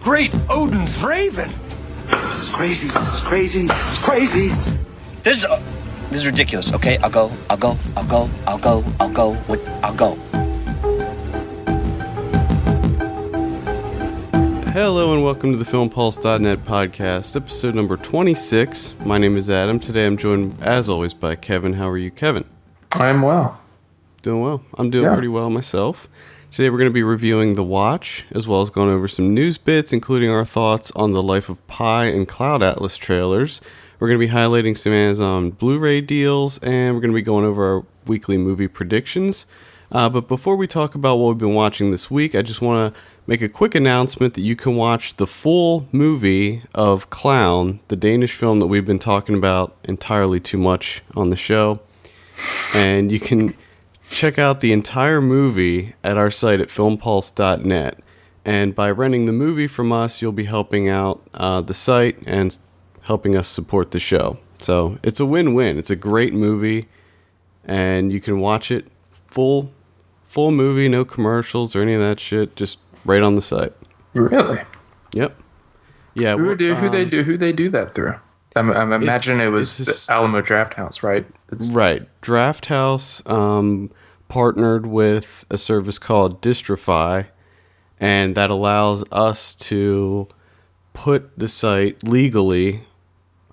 great Odin's raven. This is crazy. This is crazy. This is crazy. This is ridiculous. Okay, I'll go. Hello and welcome to the FilmPulse.net podcast, episode number 26. My name is Adam. Today I'm joined, as always, by Kevin. How are you, Kevin? I'm well. Doing well. I'm doing pretty well myself. Today we're going to be reviewing The Watch, as well as going over some news bits, including our thoughts on the Life of Pi and Cloud Atlas trailers. We're going to be highlighting some Amazon Blu-ray deals, and we're going to be going over our weekly movie predictions. But before we talk about what we've been watching this week, I just want to make a quick announcement that you can watch the full movie of Klown, the Danish film that we've been talking about entirely too much on the show. And you can check out the entire movie at our site at filmpulse.net. And by renting the movie from us, you'll be helping out the site and helping us support the show. So it's a win-win. It's a great movie, and you can watch it full movie, no commercials or any of that shit, just right on the site. Really? Yep. Yeah. Who they do that through? I'm imagining it was the Alamo Drafthouse, right? Right. Drafthouse partnered with a service called Distrify, and that allows us to put the site legally,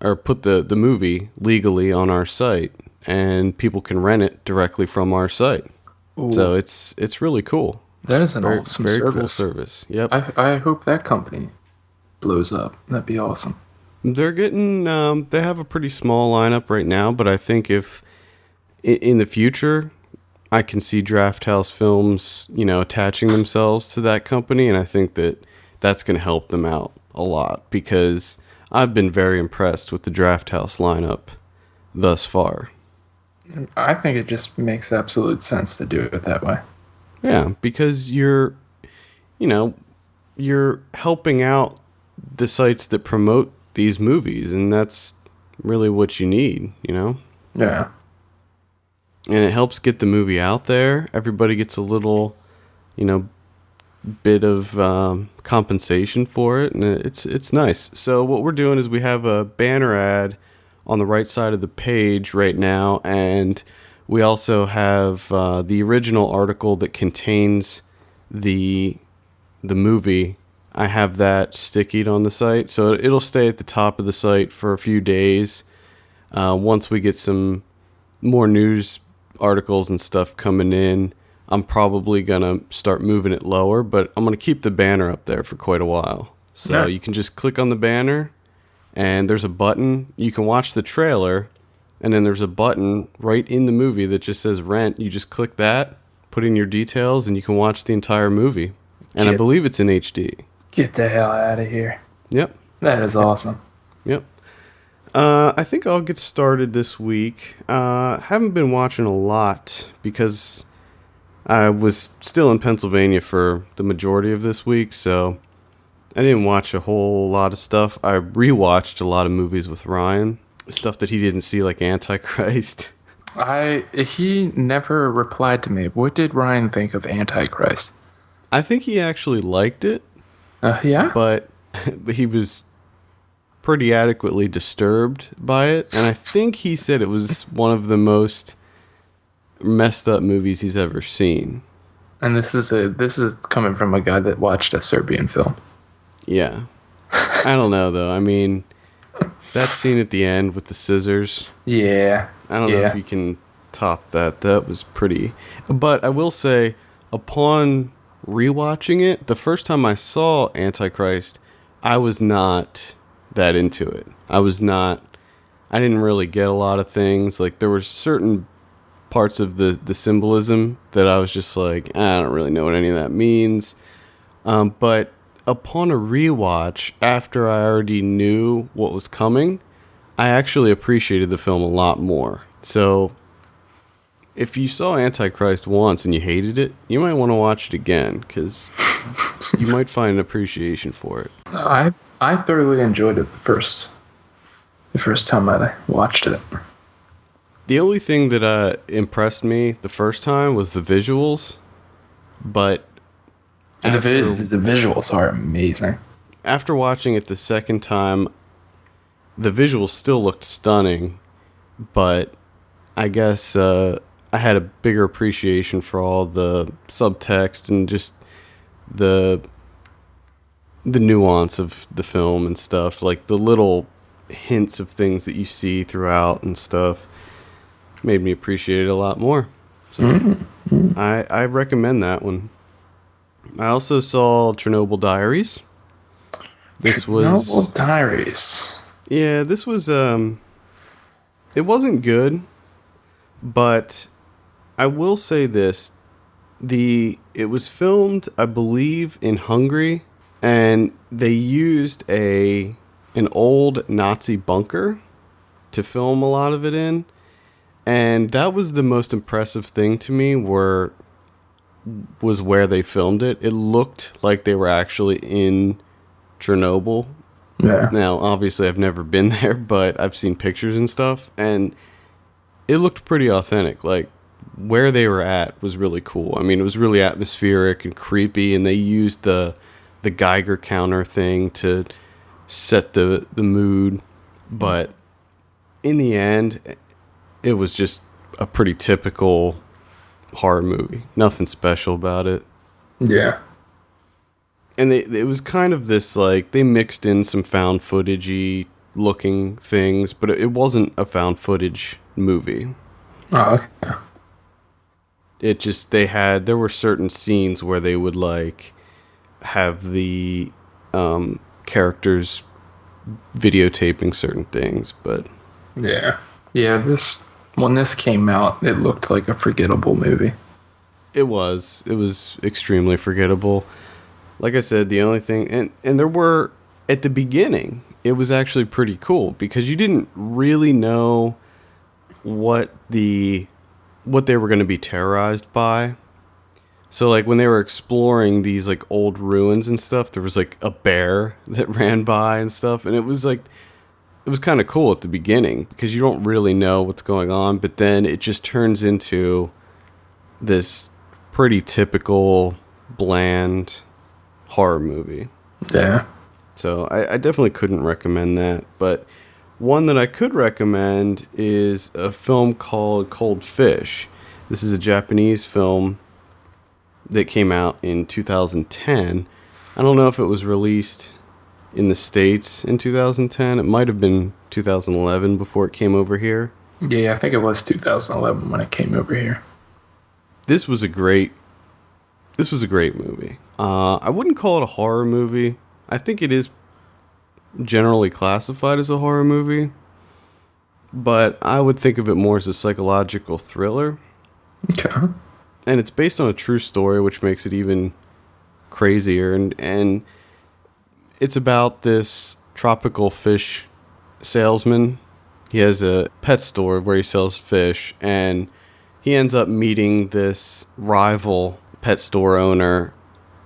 or put the movie legally on our site, and people can rent it directly from our site. Ooh. So it's really cool. That is an awesome very service. Cool service. Yep. I hope that company blows up. That'd be awesome. They're getting, they have a pretty small lineup right now, but I think if in the future, I can see Drafthouse Films, attaching themselves to that company, and I think that that's going to help them out a lot, because I've been very impressed with the Drafthouse lineup thus far. I think it just makes absolute sense to do it that way. Yeah, because you're helping out the sites that promote these movies, and that's really what you need, Yeah. And it helps get the movie out there. Everybody gets a little, bit of compensation for it, and it's nice. So what we're doing is we have a banner ad on the right side of the page right now, and we also have the original article that contains the movie. I have that stickied on the site, so it'll stay at the top of the site for a few days. Once we get some more news articles and stuff coming in, I'm probably going to start moving it lower, but I'm going to keep the banner up there for quite a while. So You can just click on the banner, and there's a button. You can watch the trailer, and then there's a button right in the movie that just says rent. You just click that, put in your details, and you can watch the entire movie. And I believe it's in HD. Get the hell out of here. Yep. That is awesome. Yep. I think I'll get started this week. Haven't been watching a lot because I was still in Pennsylvania for the majority of this week, so I didn't watch a whole lot of stuff. I rewatched a lot of movies with Ryan, stuff that he didn't see, like Antichrist. He never replied to me. What did Ryan think of Antichrist? I think he actually liked it. Yeah? But he was pretty adequately disturbed by it, and I think he said it was one of the most messed up movies he's ever seen. And this is coming from a guy that watched a Serbian film. Yeah. I don't know, though. I mean, that scene at the end with the scissors. Yeah. I don't know if you can top that. That was pretty. But I will say, upon rewatching it, the first time I saw Antichrist, I was not that into it. I didn't really get a lot of things. Like, there were certain parts of the symbolism that I was just like, I don't really know what any of that means. But upon a rewatch, after I already knew what was coming, I actually appreciated the film a lot more. So if you saw Antichrist once and you hated it, you might want to watch it again, because you might find an appreciation for it. I thoroughly enjoyed it the first time I watched it. The only thing that impressed me the first time was the visuals, but the visuals are amazing. after watching it the second time, the visuals still looked stunning, but I guess I had a bigger appreciation for all the subtext and just the nuance of the film and stuff, like the little hints of things that you see throughout and stuff made me appreciate it a lot more. So I recommend that one. I also saw Chernobyl Diaries. Chernobyl Diaries. Yeah, this was it wasn't good, but I will say this. It was filmed, I believe, in Hungary, and they used an old Nazi bunker to film a lot of it in. And that was the most impressive thing to me was where they filmed it. It looked like they were actually in Chernobyl. Yeah. Now, obviously, I've never been there, but I've seen pictures and stuff, and it looked pretty authentic. Like, where they were at was really cool. I mean, it was really atmospheric and creepy, and they used the Geiger counter thing to set the mood. But in the end, it was just a pretty typical horror movie. Nothing special about it. Yeah. And it was kind of this, like, they mixed in some found footage-y looking things, but it wasn't a found footage movie. Oh, okay. It just, there were certain scenes where they would, like, have the characters videotaping certain things, but... Yeah. Yeah, when this came out, it looked like a forgettable movie. It was extremely forgettable. Like I said, the only thing, and there were, at the beginning, it was actually pretty cool because you didn't really know what they were going to be terrorized by. So, like, when they were exploring these, like, old ruins and stuff, there was, like, a bear that ran by and stuff, and it was kind of cool at the beginning because you don't really know what's going on, but then it just turns into this pretty typical, bland horror movie. Yeah. So I definitely couldn't recommend that, but one that I could recommend is a film called Cold Fish. This is a Japanese film that came out in 2010. I don't know if it was released in the States in 2010. It might have been 2011 before it came over here. Yeah, I think it was 2011 when it came over here. This was a great movie. I wouldn't call it a horror movie. I think it is generally classified as a horror movie, but I would think of it more as a psychological thriller. Okay. And it's based on a true story, which makes it even crazier. And it's about this tropical fish salesman. He has a pet store where he sells fish, and he ends up meeting this rival pet store owner,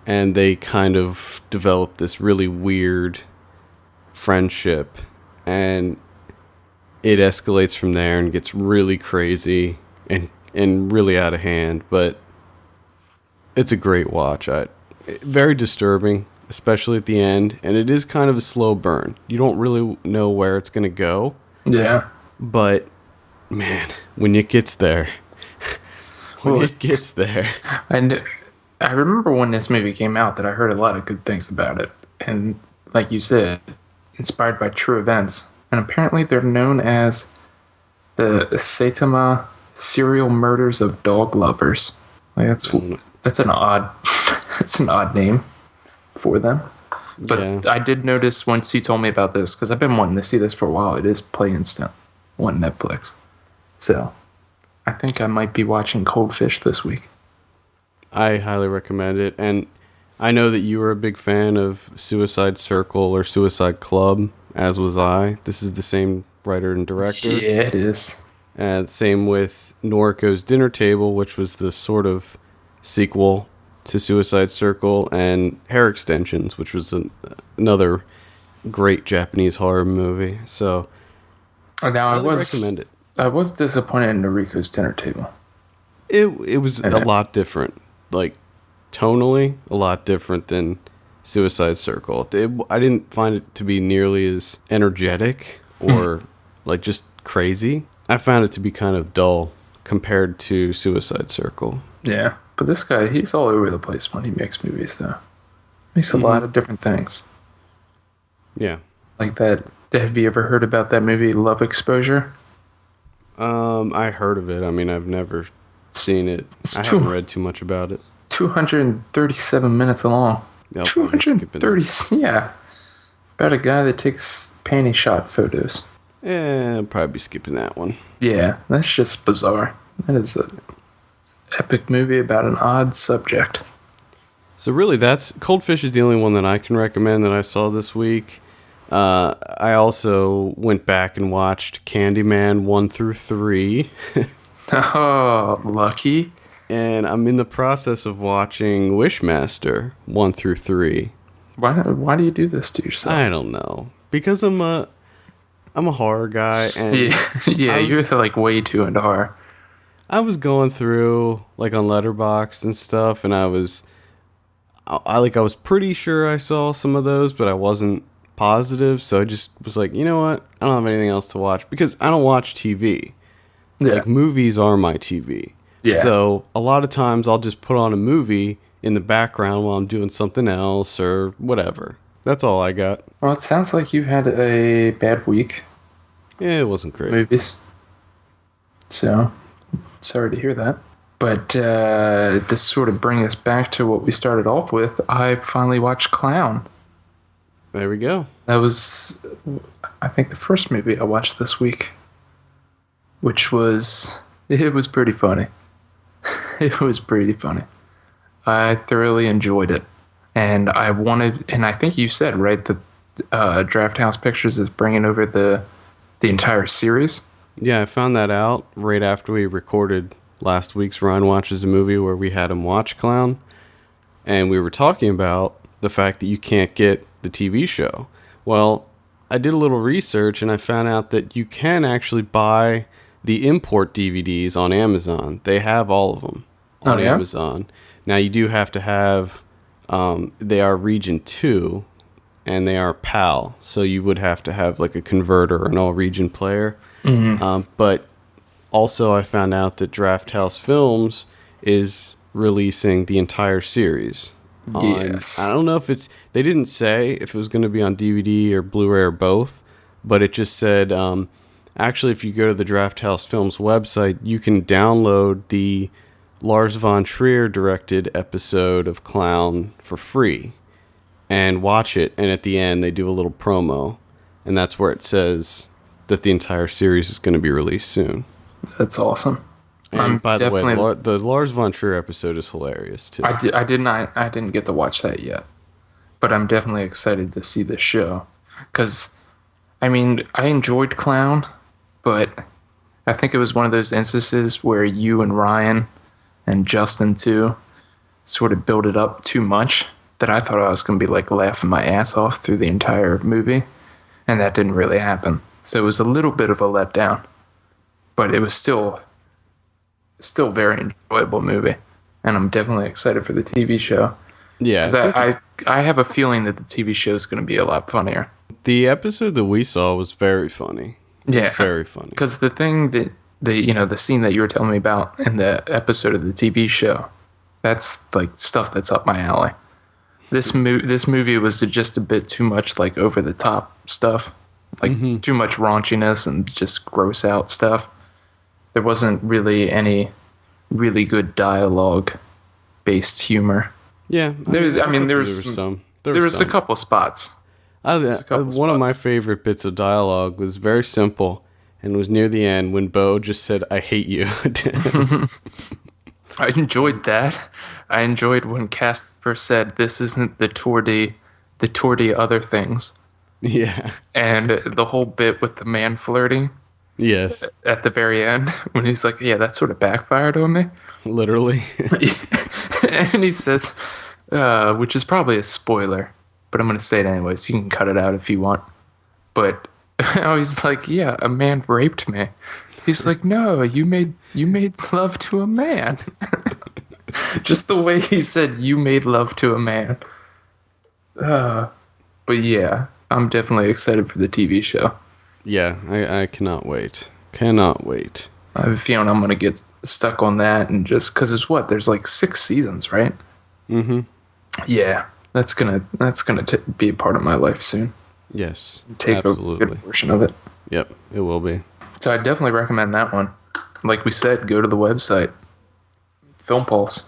and they kind of develop this really weird friendship, and it escalates from there and gets really crazy and really out of hand, but it's a great watch. Very disturbing, especially at the end, and it is kind of a slow burn. You don't really know where it's going to go. Yeah. But, man, when it gets there... And I remember when this movie came out that I heard a lot of good things about it. And like you said, inspired by true events. And apparently they're known as the Saitama serial murders of dog lovers. Like that's an odd name for them. But yeah. I did notice once you told me about this, because I've been wanting to see this for a while. It is Play Instant on Netflix. So I think I might be watching Cold Fish this week. I highly recommend it. And I know that you were a big fan of Suicide Circle or Suicide Club, as was I. This is the same writer and director. Yeah, it is. And same with Noriko's Dinner Table, which was the sort of sequel to Suicide Circle, and Hair Extensions, which was another great Japanese horror movie. So now I recommend it. I was disappointed in Noriko's Dinner Table. It was a lot different, like tonally a lot different than Suicide Circle. I didn't find it to be nearly as energetic or like just crazy. I found it to be kind of dull compared to Suicide Circle. Yeah, but this guy, he's all over the place when he makes movies, though. Makes a lot of different things. Yeah. Like that. Have you ever heard about that movie, Love Exposure? I heard of it. I mean, I've never seen it. I haven't read too much about it. 237 minutes long. 230, yeah. About a guy that takes panty shot photos. I'll probably be skipping that one. Yeah, that's just bizarre. That is an epic movie about an odd subject. So really, Cold Fish is the only one that I can recommend that I saw this week. I also went back and watched Candyman 1 through 3. Oh, lucky. And I'm in the process of watching Wishmaster 1 through 3. Why do you do this to yourself? I don't know. Because I'm a horror guy, and you're like way too into horror. I was going through like on Letterboxd and stuff, and I was pretty sure I saw some of those, but I wasn't positive, so I just was like, you know what? I don't have anything else to watch because I don't watch TV. Yeah. Like movies are my TV. Yeah. So a lot of times I'll just put on a movie in the background while I'm doing something else or whatever. That's all I got. Well, it sounds like you've had a bad week. Yeah, it wasn't great. Movies. So, sorry to hear that. But to sort of bring us back to what we started off with, I finally watched Klown. There we go. That was, I think, the first movie I watched this week. Which was, it was pretty funny. It was pretty funny. I thoroughly enjoyed it. And I think you said, right, that Draft House Pictures is bringing over the entire series? Yeah, I found that out right after we recorded last week's Ryan Watches a Movie where we had him watch Klown. And we were talking about the fact that you can't get the TV show. Well, I did a little research and I found out that you can actually buy the import DVDs on Amazon. They have all of them on Amazon. Now, you do have to have, they are Region 2 and they are PAL. So you would have to have like a converter or an all-region player. Mm-hmm. But also I found out that Draft House Films is releasing the entire series. Yes. I don't know if they didn't say if it was going to be on DVD or Blu-ray or both, but it just said, actually, if you go to the Draft House Films website, you can download the Lars von Trier directed episode of Klown for free and watch it. And at the end, they do a little promo, and that's where it says that the entire series is going to be released soon. That's awesome. And by the way, the Lars von Trier episode is hilarious too. I didn't get to watch that yet, but I'm definitely excited to see the show because, I mean, I enjoyed Klown, but I think it was one of those instances where you and Ryan and Justin too sort of built it up too much that I thought I was going to be like laughing my ass off through the entire movie, and that didn't really happen. So it was a little bit of a letdown, but it was still very enjoyable movie, and I'm definitely excited for the TV show. Yeah, I have a feeling that the TV show is going to be a lot funnier. The episode that we saw was very funny. Yeah, very funny. Because the thing that the scene that you were telling me about in the episode of the TV show, that's like stuff that's up my alley. This movie was just a bit too much like over the top stuff, like too much raunchiness and just gross out stuff. There wasn't really any really good dialogue-based humor. Yeah, there was a couple spots. One of my favorite bits of dialogue was very simple and was near the end when Bo just said, "I hate you." I enjoyed that. I enjoyed when Casper said, "This isn't the Tour de other things." Yeah. And the whole bit with the man flirting. Yes. At the very end, when he's like, "Yeah, that sort of backfired on me." Literally. And he says, which is probably a spoiler, but I'm going to say it anyways. You can cut it out if you want. But he's like, "Yeah, a man raped me." He's like, "No, you made love to a man." Just the way he said, "You made love to a man." But yeah, I'm definitely excited for the TV show. Yeah, I cannot wait. Cannot wait. I have a feeling I'm gonna get stuck on that, and just because it's there's like 6 seasons, right? Mm-hmm. Yeah, that's gonna be a part of my life soon. Yes, Take absolutely. a good portion of it. Yep, it will be. So I definitely recommend that one. Like we said, go to the website, Film Pulse.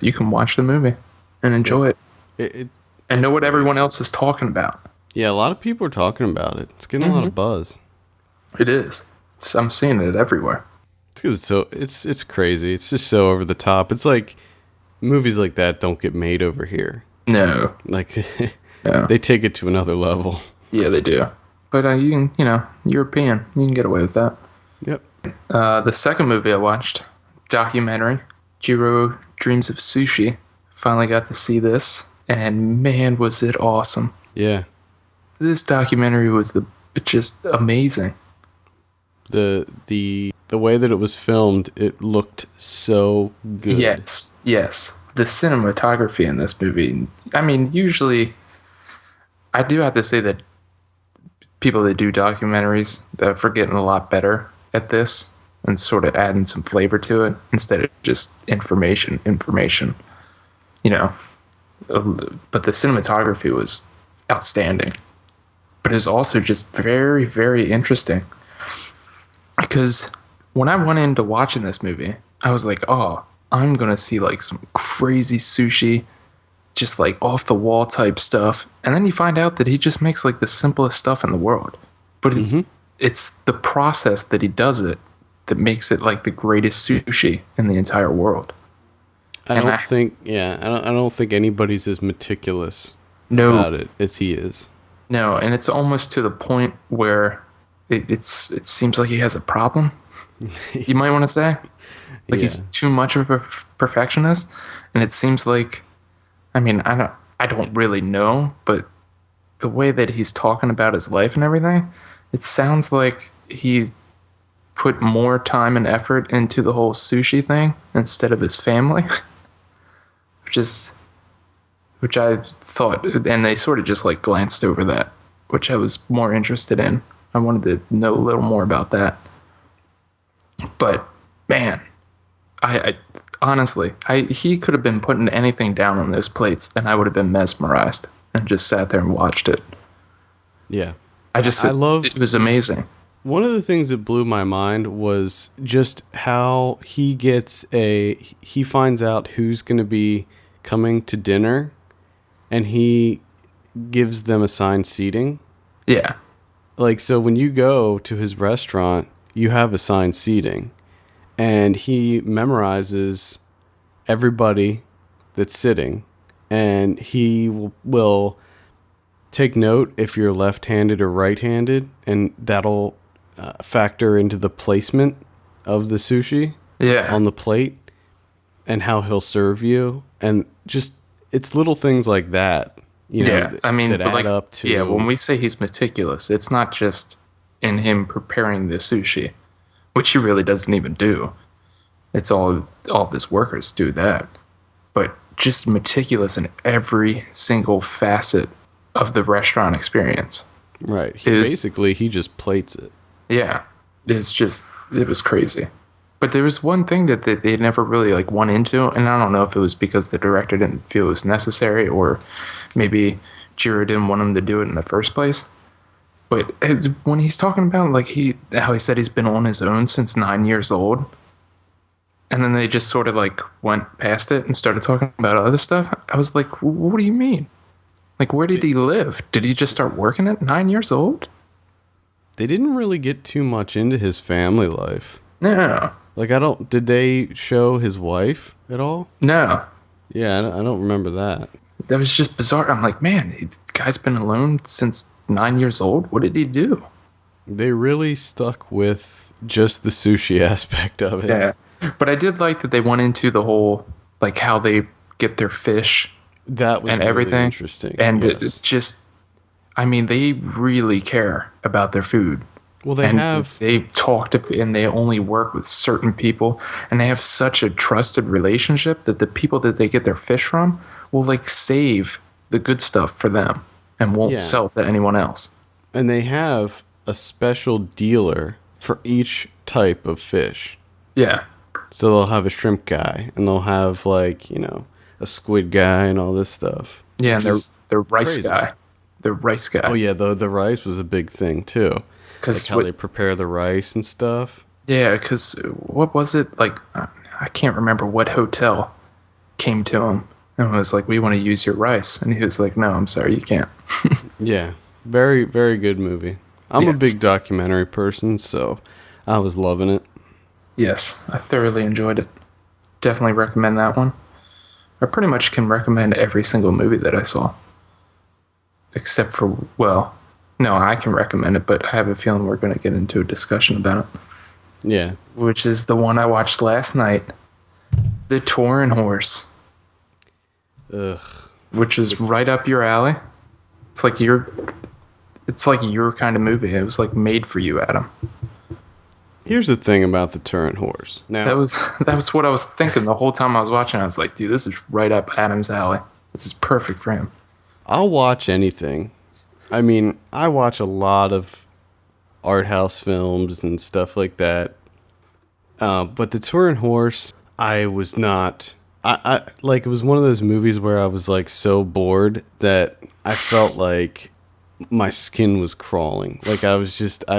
You can watch the movie and enjoy it. And know what everyone else is talking about. Yeah, a lot of people are talking about it. It's getting a lot of buzz. It is. I'm seeing it everywhere. It's because it's crazy. It's just so over the top. It's like movies like that don't get made over here. No. Like No. they take it to another level. Yeah, they do. But you can, European, you can get away with that. Yep. The second movie I watched, documentary, Jiro Dreams of Sushi. Finally got to see this, and man, was it awesome. Yeah. This documentary was just amazing. The way that it was filmed, it looked so good. Yes. The cinematography in this movie. I mean, usually, I do have to say that people that do documentaries, they're getting a lot better at this and sort of adding some flavor to it instead of just information. But the cinematography was outstanding. But it was also just very, very interesting. Because when I went into watching this movie, I was like, oh, I'm going to see like some crazy sushi, just like off the wall type stuff. And then you find out that he just makes like the simplest stuff in the world. But it's the process that he does it that makes it like the greatest sushi in the entire world. I don't think anybody's as meticulous about it as he is. No, and it's almost to the point where it seems like he has a problem. You might want to say, like he's too much of a perfectionist, and it seems like, I mean, I don't really know, but the way that he's talking about his life and everything, it sounds like he put more time and effort into the whole sushi thing instead of his family, which I thought, and they sort of just like glanced over that, which I was more interested in. I wanted to know a little more about that. But man, I honestly, he could have been putting anything down on those plates, and I would have been mesmerized and just sat there and watched it. Yeah, it was amazing. One of the things that blew my mind was just how he finds out who's going to be coming to dinner, and he gives them assigned seating. Yeah. Like, so when you go to his restaurant, you have assigned seating, and he memorizes everybody that's sitting, and he will take note if you're left-handed or right-handed, and that'll factor into the placement of the sushi on the plate and how he'll serve you. And just, it's little things like that, that add up to... Yeah, when we say he's meticulous, it's not just in him preparing the sushi, which he really doesn't even do. It's all of his workers do that. But just meticulous in every single facet of the restaurant experience. Right. He just plates it. Yeah. It was crazy. But there was one thing that they never really like went into, and I don't know if it was because the director didn't feel it was necessary, or maybe Jiro didn't want him to do it in the first place. But when he's talking about like how he said he's been on his own since 9 years old, and then they just sort of like went past it and started talking about other stuff, I was like, what do you mean? Like, where did he live? Did he just start working at 9 years old? They didn't really get too much into his family life. No. Like, did they show his wife at all? No. Yeah, I don't remember that. That was just bizarre. I'm like, man, the guy's been alone since 9 years old. What did he do? They really stuck with just the sushi aspect of it. Yeah. But I did like that they went into the whole, like, how they get their fish. That was and really everything. Interesting. And it's just, I mean, they really care about their food. Well, they talk to, and they only work with certain people, and they have such a trusted relationship that the people that they get their fish from will like save the good stuff for them and won't sell it to anyone else. And they have a special dealer for each type of fish. Yeah. So they'll have a shrimp guy, and they'll have, like, you know, a squid guy and all this stuff. Yeah, and their rice crazy. guy. Their rice guy. Oh, yeah, the rice was a big thing, too. Like how they prepare the rice and stuff. Yeah, because what was it? Like, I can't remember what hotel came to him and was like, we want to use your rice. And he was like, no, I'm sorry, you can't. Yeah, very, very good movie. I'm a Yes. big documentary person, so I was loving it. Yes, I thoroughly enjoyed it. Definitely recommend that one. I pretty much can recommend every single movie that I saw. Except for, well, no, I can recommend it, but I have a feeling we're going to get into a discussion about it. Yeah. Which is the one I watched last night. The Turin Horse. Ugh. Which is right up your alley. It's like your kind of movie. It was like made for you, Adam. Here's the thing about the Turin Horse. Now, That was what I was thinking the whole time I was watching. I was like, dude, this is right up Adam's alley. This is perfect for him. I'll watch anything. I mean, I watch a lot of art house films and stuff like that. But the Turin Horse, I was not. I like, it was one of those movies where I was like so bored that I felt like my skin was crawling. Like I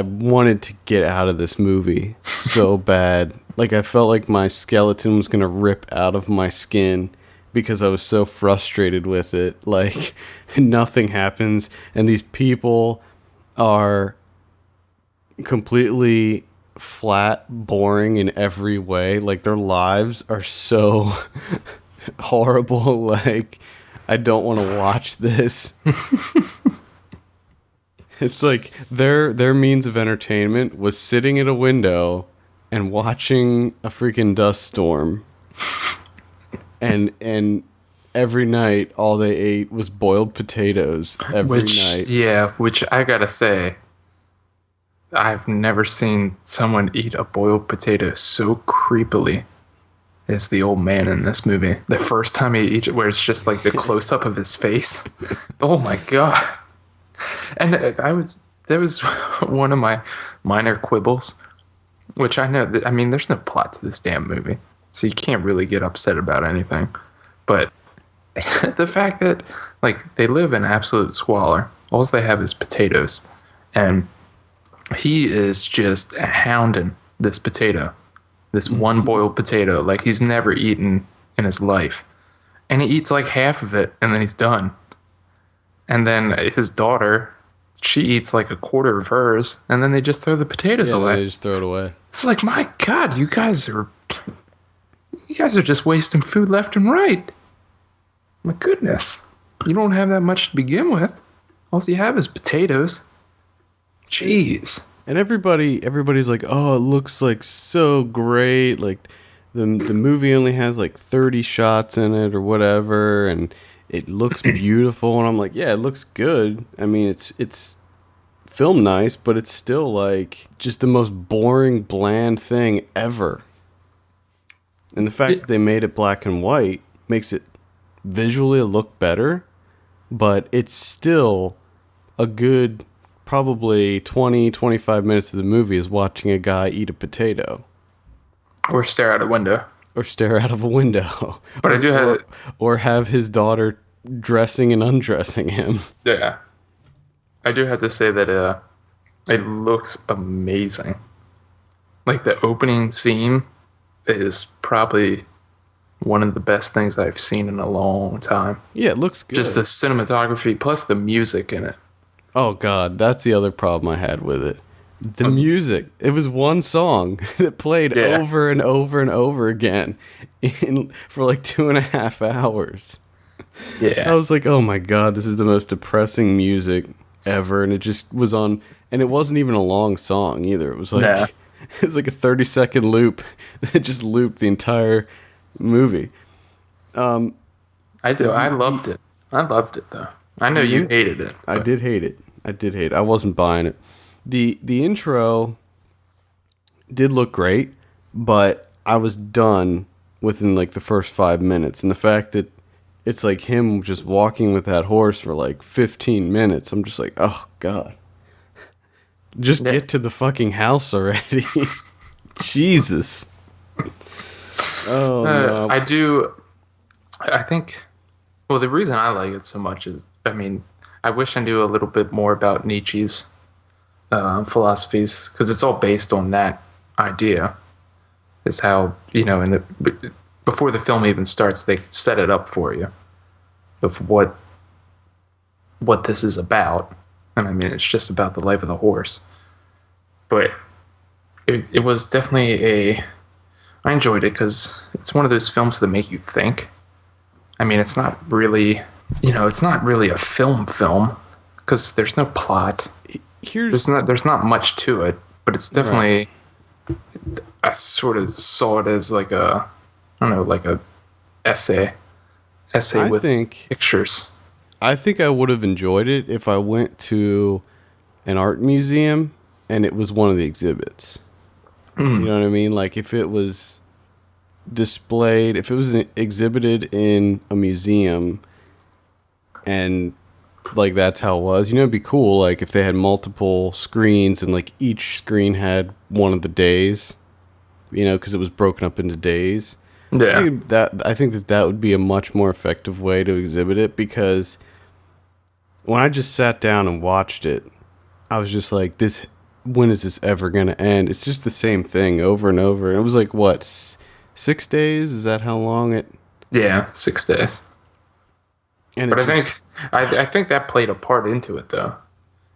wanted to get out of this movie so bad. Like I felt like my skeleton was gonna rip out of my skin because I was so frustrated with it. Like nothing happens, and these people are completely flat, boring in every way. Like their lives are so horrible. Like I don't want to watch this. It's like their means of entertainment was sitting at a window and watching a freaking dust storm. And every night all they ate was boiled potatoes every night. Yeah, which I gotta say, I've never seen someone eat a boiled potato so creepily as the old man in this movie. The first time he eats it, where it's just like the close up of his face. Oh my god! And that was one of my minor quibbles, which I know that, I mean, there's no plot to this damn movie, so you can't really get upset about anything. But the fact that, like, they live in absolute squalor, all they have is potatoes, and he is just hounding this potato, this one boiled potato, like he's never eaten in his life. And he eats like half of it, and then he's done. And then his daughter, she eats like a quarter of hers, and then they just throw the potatoes away. They just throw it away. It's like, my God, you guys are just wasting food left and right. My goodness. You don't have that much to begin with. All you have is potatoes. Jeez. And everybody's like, oh, it looks like so great. Like the movie only has like 30 shots in it or whatever, and it looks beautiful. And I'm like, yeah, it looks good. I mean, it's filmed nice, but it's still like just the most boring, bland thing ever. And the fact that they made it black and white makes it visually look better, but it's still a good probably 20-25 minutes of the movie is watching a guy eat a potato. Or stare out a window. Or stare out of a window. But I do have... Or have his daughter dressing and undressing him. Yeah. I do have to say that it looks amazing. Like, the opening scene is probably one of the best things I've seen in a long time. Yeah, it looks good. Just the cinematography plus the music in it. Oh, God, that's the other problem I had with it. The music. It was one song that played over and over and over again for like 2.5 hours. Yeah. I was like, oh my God, this is the most depressing music ever. And it just was on, and it wasn't even a long song either. It was like, it was like a 30-second loop that just looped the entire movie. I do. I loved it. I loved it, though. I know you hated it. I did hate it. I wasn't buying it. The intro did look great, but I was done within like the first 5 minutes. And the fact that it's like him just walking with that horse for like 15 minutes. I'm just like, oh God. Just get to the fucking house already. Jesus. Oh, no. I think, well, the reason I like it so much is, I mean, I wish I knew a little bit more about Nietzsche's philosophies, because it's all based on that idea. Is how, before the film even starts, they set it up for you of what this is about. And I mean, it's just about the life of the horse. But it was definitely I enjoyed it because it's one of those films that make you think. I mean, it's not really, it's not really a film because there's no plot. There's not much to it, but it's definitely, right. I sort of saw it as like a essay with pictures. I think I would have enjoyed it if I went to an art museum and it was one of the exhibits. You know what I mean? Like if it was displayed, if it was exhibited in a museum and like that's how it was, it'd be cool. Like if they had multiple screens and like each screen had one of the days, because it was broken up into days. Yeah. I think that would be a much more effective way to exhibit it, because when I just sat down and watched it, I was just like, when is this ever going to end? It's just the same thing over and over. And it was like, what, 6 days? Is that how long it? Yeah, 6 days. And but I think that played a part into it, though.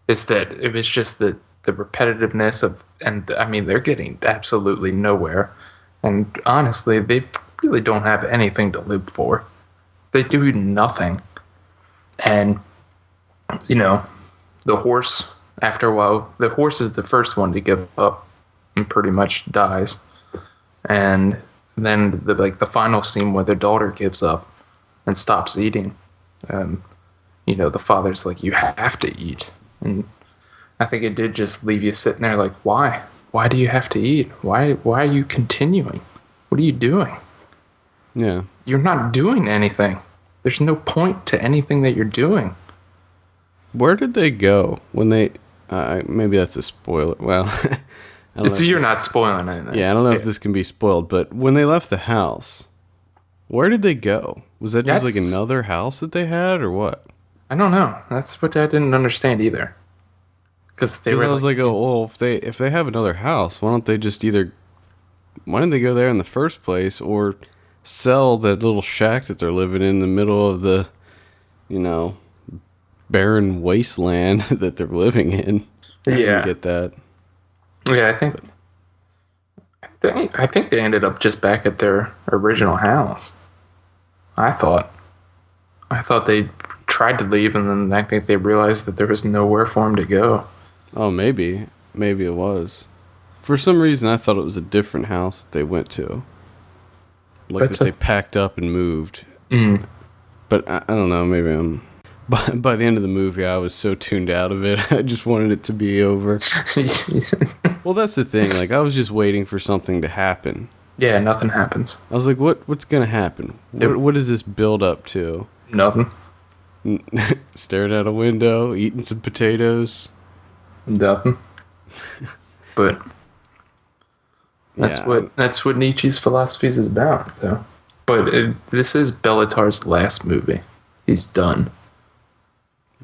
Is that it was just the repetitiveness of, and I mean, they're getting absolutely nowhere. And honestly, they really don't have anything to live for. They do nothing. And, the horse, after a while, the horse is the first one to give up and pretty much dies. And then the final scene where their daughter gives up and stops eating. The father's like, you have to eat. And I think it did just leave you sitting there like, why? Why do you have to eat? Why are you continuing? What are you doing? Yeah. You're not doing anything. There's no point to anything that you're doing. Where did they go when they... maybe that's a spoiler. Well... You're not spoiling anything. Yeah, I don't know if this can be spoiled, but when they left the house, where did they go? Was that just like another house that they had, or what? I don't know. That's what I didn't understand either. Because I was like, oh, well, if they have another house, why don't they just why didn't they go there in the first place, or sell that little shack that they're living in the middle of the, barren wasteland that they're living in? I didn't get that. Yeah, I think they ended up just back at their original house. I thought they tried to leave, and then I think they realized that there was nowhere for them to go. Oh, maybe it was. For some reason, I thought it was a different house that they went to. Like they packed up and moved. Mm. But I don't know, maybe I'm... By the end of the movie, I was so tuned out of it. I just wanted it to be over. Well, that's the thing. Like, I was just waiting for something to happen. Yeah, nothing happens. I was like, what's going to happen? What does this build up to? Nothing. Staring out a window, eating some potatoes. Nothing. But that's what Nietzsche's philosophies is about. So, but this is Bellatar's last movie. He's done.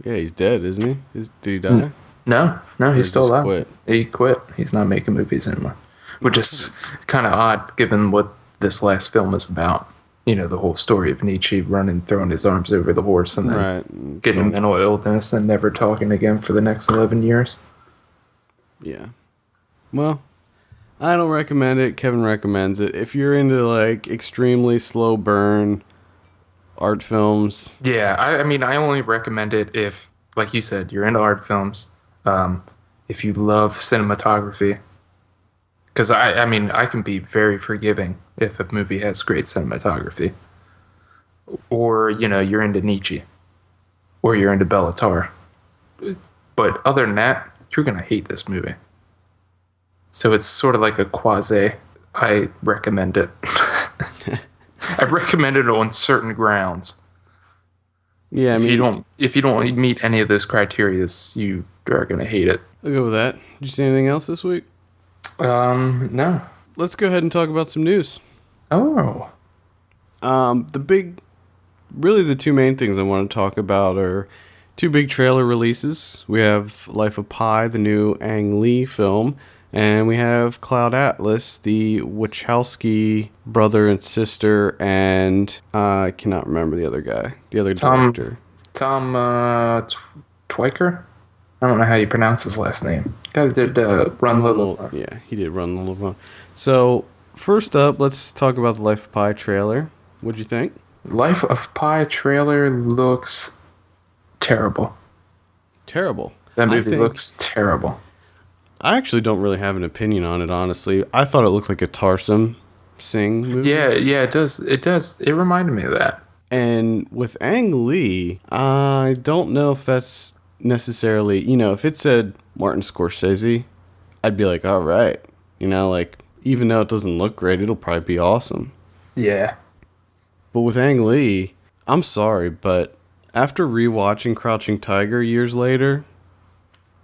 Yeah, he's dead, isn't he? Did he die? No, he's still alive. Quit? He quit. He's not making movies anymore. Which is kind of odd given what this last film is about. The whole story of Nietzsche throwing his arms over the horse and then getting mental illness and never talking again for the next 11 years. Yeah. Well, I don't recommend it. Kevin recommends it. If you're into like extremely slow burn art films. Yeah, I mean, I only recommend it if, like you said, you're into art films. If you love cinematography. Because, I mean, I can be very forgiving if a movie has great cinematography. Or, you're into Nietzsche. Or you're into Bellatar. But other than that, you're going to hate this movie. So it's sort of like a quasi, I recommend it. I recommend it on certain grounds. Yeah, I mean, if you don't meet any of those criteria, you are gonna hate it. I'll go with that. Did you see anything else this week? No. Let's go ahead and talk about some news. Oh. Really the two main things I want to talk about are two big trailer releases. We have Life of Pi, the new Ang Lee film, and we have Cloud Atlas, the Wachowski brother and sister, and I cannot remember the other guy, the other director. Tom Twyker? I don't know how you pronounce his last name. Guy did Run Little. Yeah, he did Run Little. So, first up, let's talk about the Life of Pi trailer. What'd you think? Life of Pi trailer looks terrible. Terrible. That movie looks terrible. I actually don't really have an opinion on it, honestly. I thought it looked like a Tarsum Singh movie. Yeah, it does. It reminded me of that. And with Ang Lee, I don't know if that's necessarily, if it said Martin Scorsese, I'd be like, all right. Even though it doesn't look great, it'll probably be awesome. Yeah. But with Ang Lee, I'm sorry, but after rewatching Crouching Tiger years later,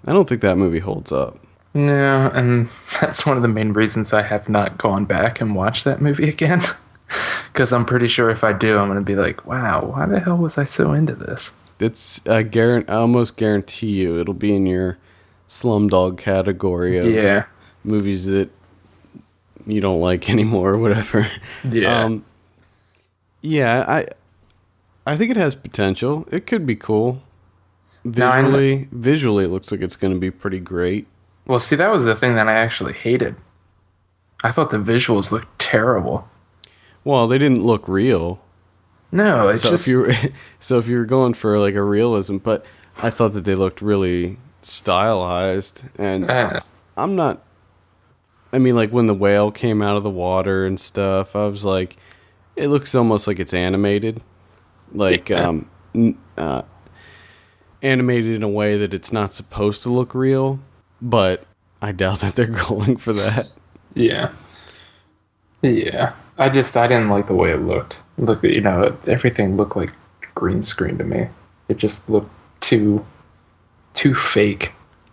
I don't think that movie holds up. No, and that's one of the main reasons I have not gone back and watched that movie again. Because I'm pretty sure if I do, I'm going to be like, wow, why the hell was I so into this? I almost guarantee you it'll be in your Slumdog category of movies that you don't like anymore or whatever. Yeah. I think it has potential. It could be cool. Visually, it looks like it's going to be pretty great. Well, see, that was the thing that I actually hated. I thought the visuals looked terrible. Well, they didn't look real. No, it's just... If you were going for like a realism, but I thought that they looked really stylized. And I'm not... I mean, like when the whale came out of the water and stuff, I was like... It looks almost like it's animated. Animated in a way that it's not supposed to look real. But I doubt that they're going for that. Yeah. I didn't like the way it looked. Everything looked like green screen to me. It just looked too fake.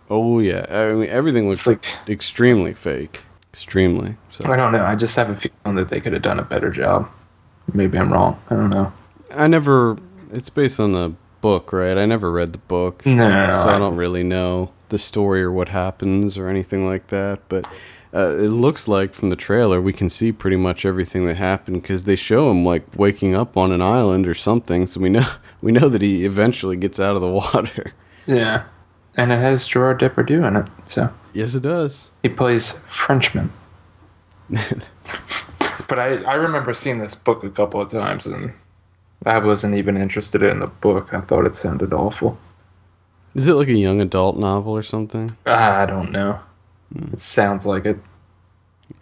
Oh yeah, I mean everything looks like extremely fake. Extremely. So I don't know. I just have a feeling that they could have done a better job. Maybe I'm wrong. I don't know. It's based on the book, right? I never read the book. No. So I don't really know the story or what happens or anything like that. But it looks like from the trailer we can see pretty much everything that happened because they show him like waking up on an island or something. So we know that he eventually gets out of the water. Yeah. And it has Gerard Depardieu in it. So yes, it does. He plays Frenchman. But I remember seeing this book a couple of times, and I wasn't even interested in the book. I thought it sounded awful. Is it like a young adult novel or something? I don't know. It sounds like it.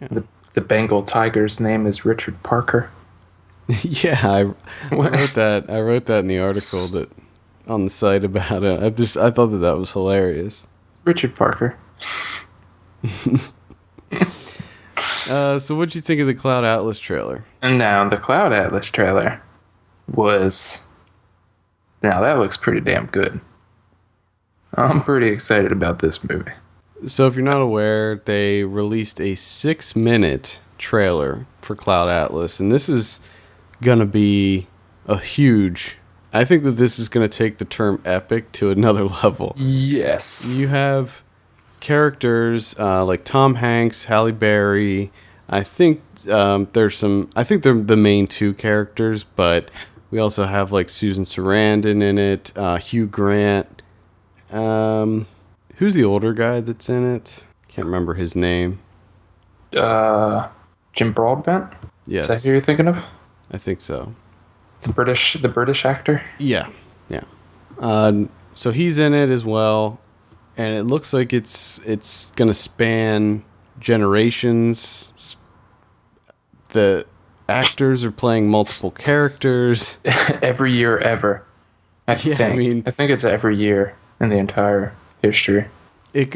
Yeah. The Bengal tiger's name is Richard Parker. Yeah, I wrote that. I wrote that in the article that on the site about it. I thought that was hilarious. Richard Parker. So what'd you think of the Cloud Atlas trailer? Now, the Cloud Atlas trailer was... Now, that looks pretty damn good. I'm pretty excited about this movie. So if you're not aware, they released a 6-minute trailer for Cloud Atlas, and this is going to be a huge... I think that this is going to take the term epic to another level. Yes. You have... characters like Tom Hanks, Halle Berry. I think there's some. I think they're the main two characters, but we also have like Susan Sarandon in it, Hugh Grant. Who's the older guy that's in it? Can't remember his name. Jim Broadbent. Yes. Is that who you're thinking of? I think so. The British actor. Yeah. So he's in it as well. And it looks like it's going to span generations. The actors are playing multiple characters. Every year ever. I think it's every year in the entire history. It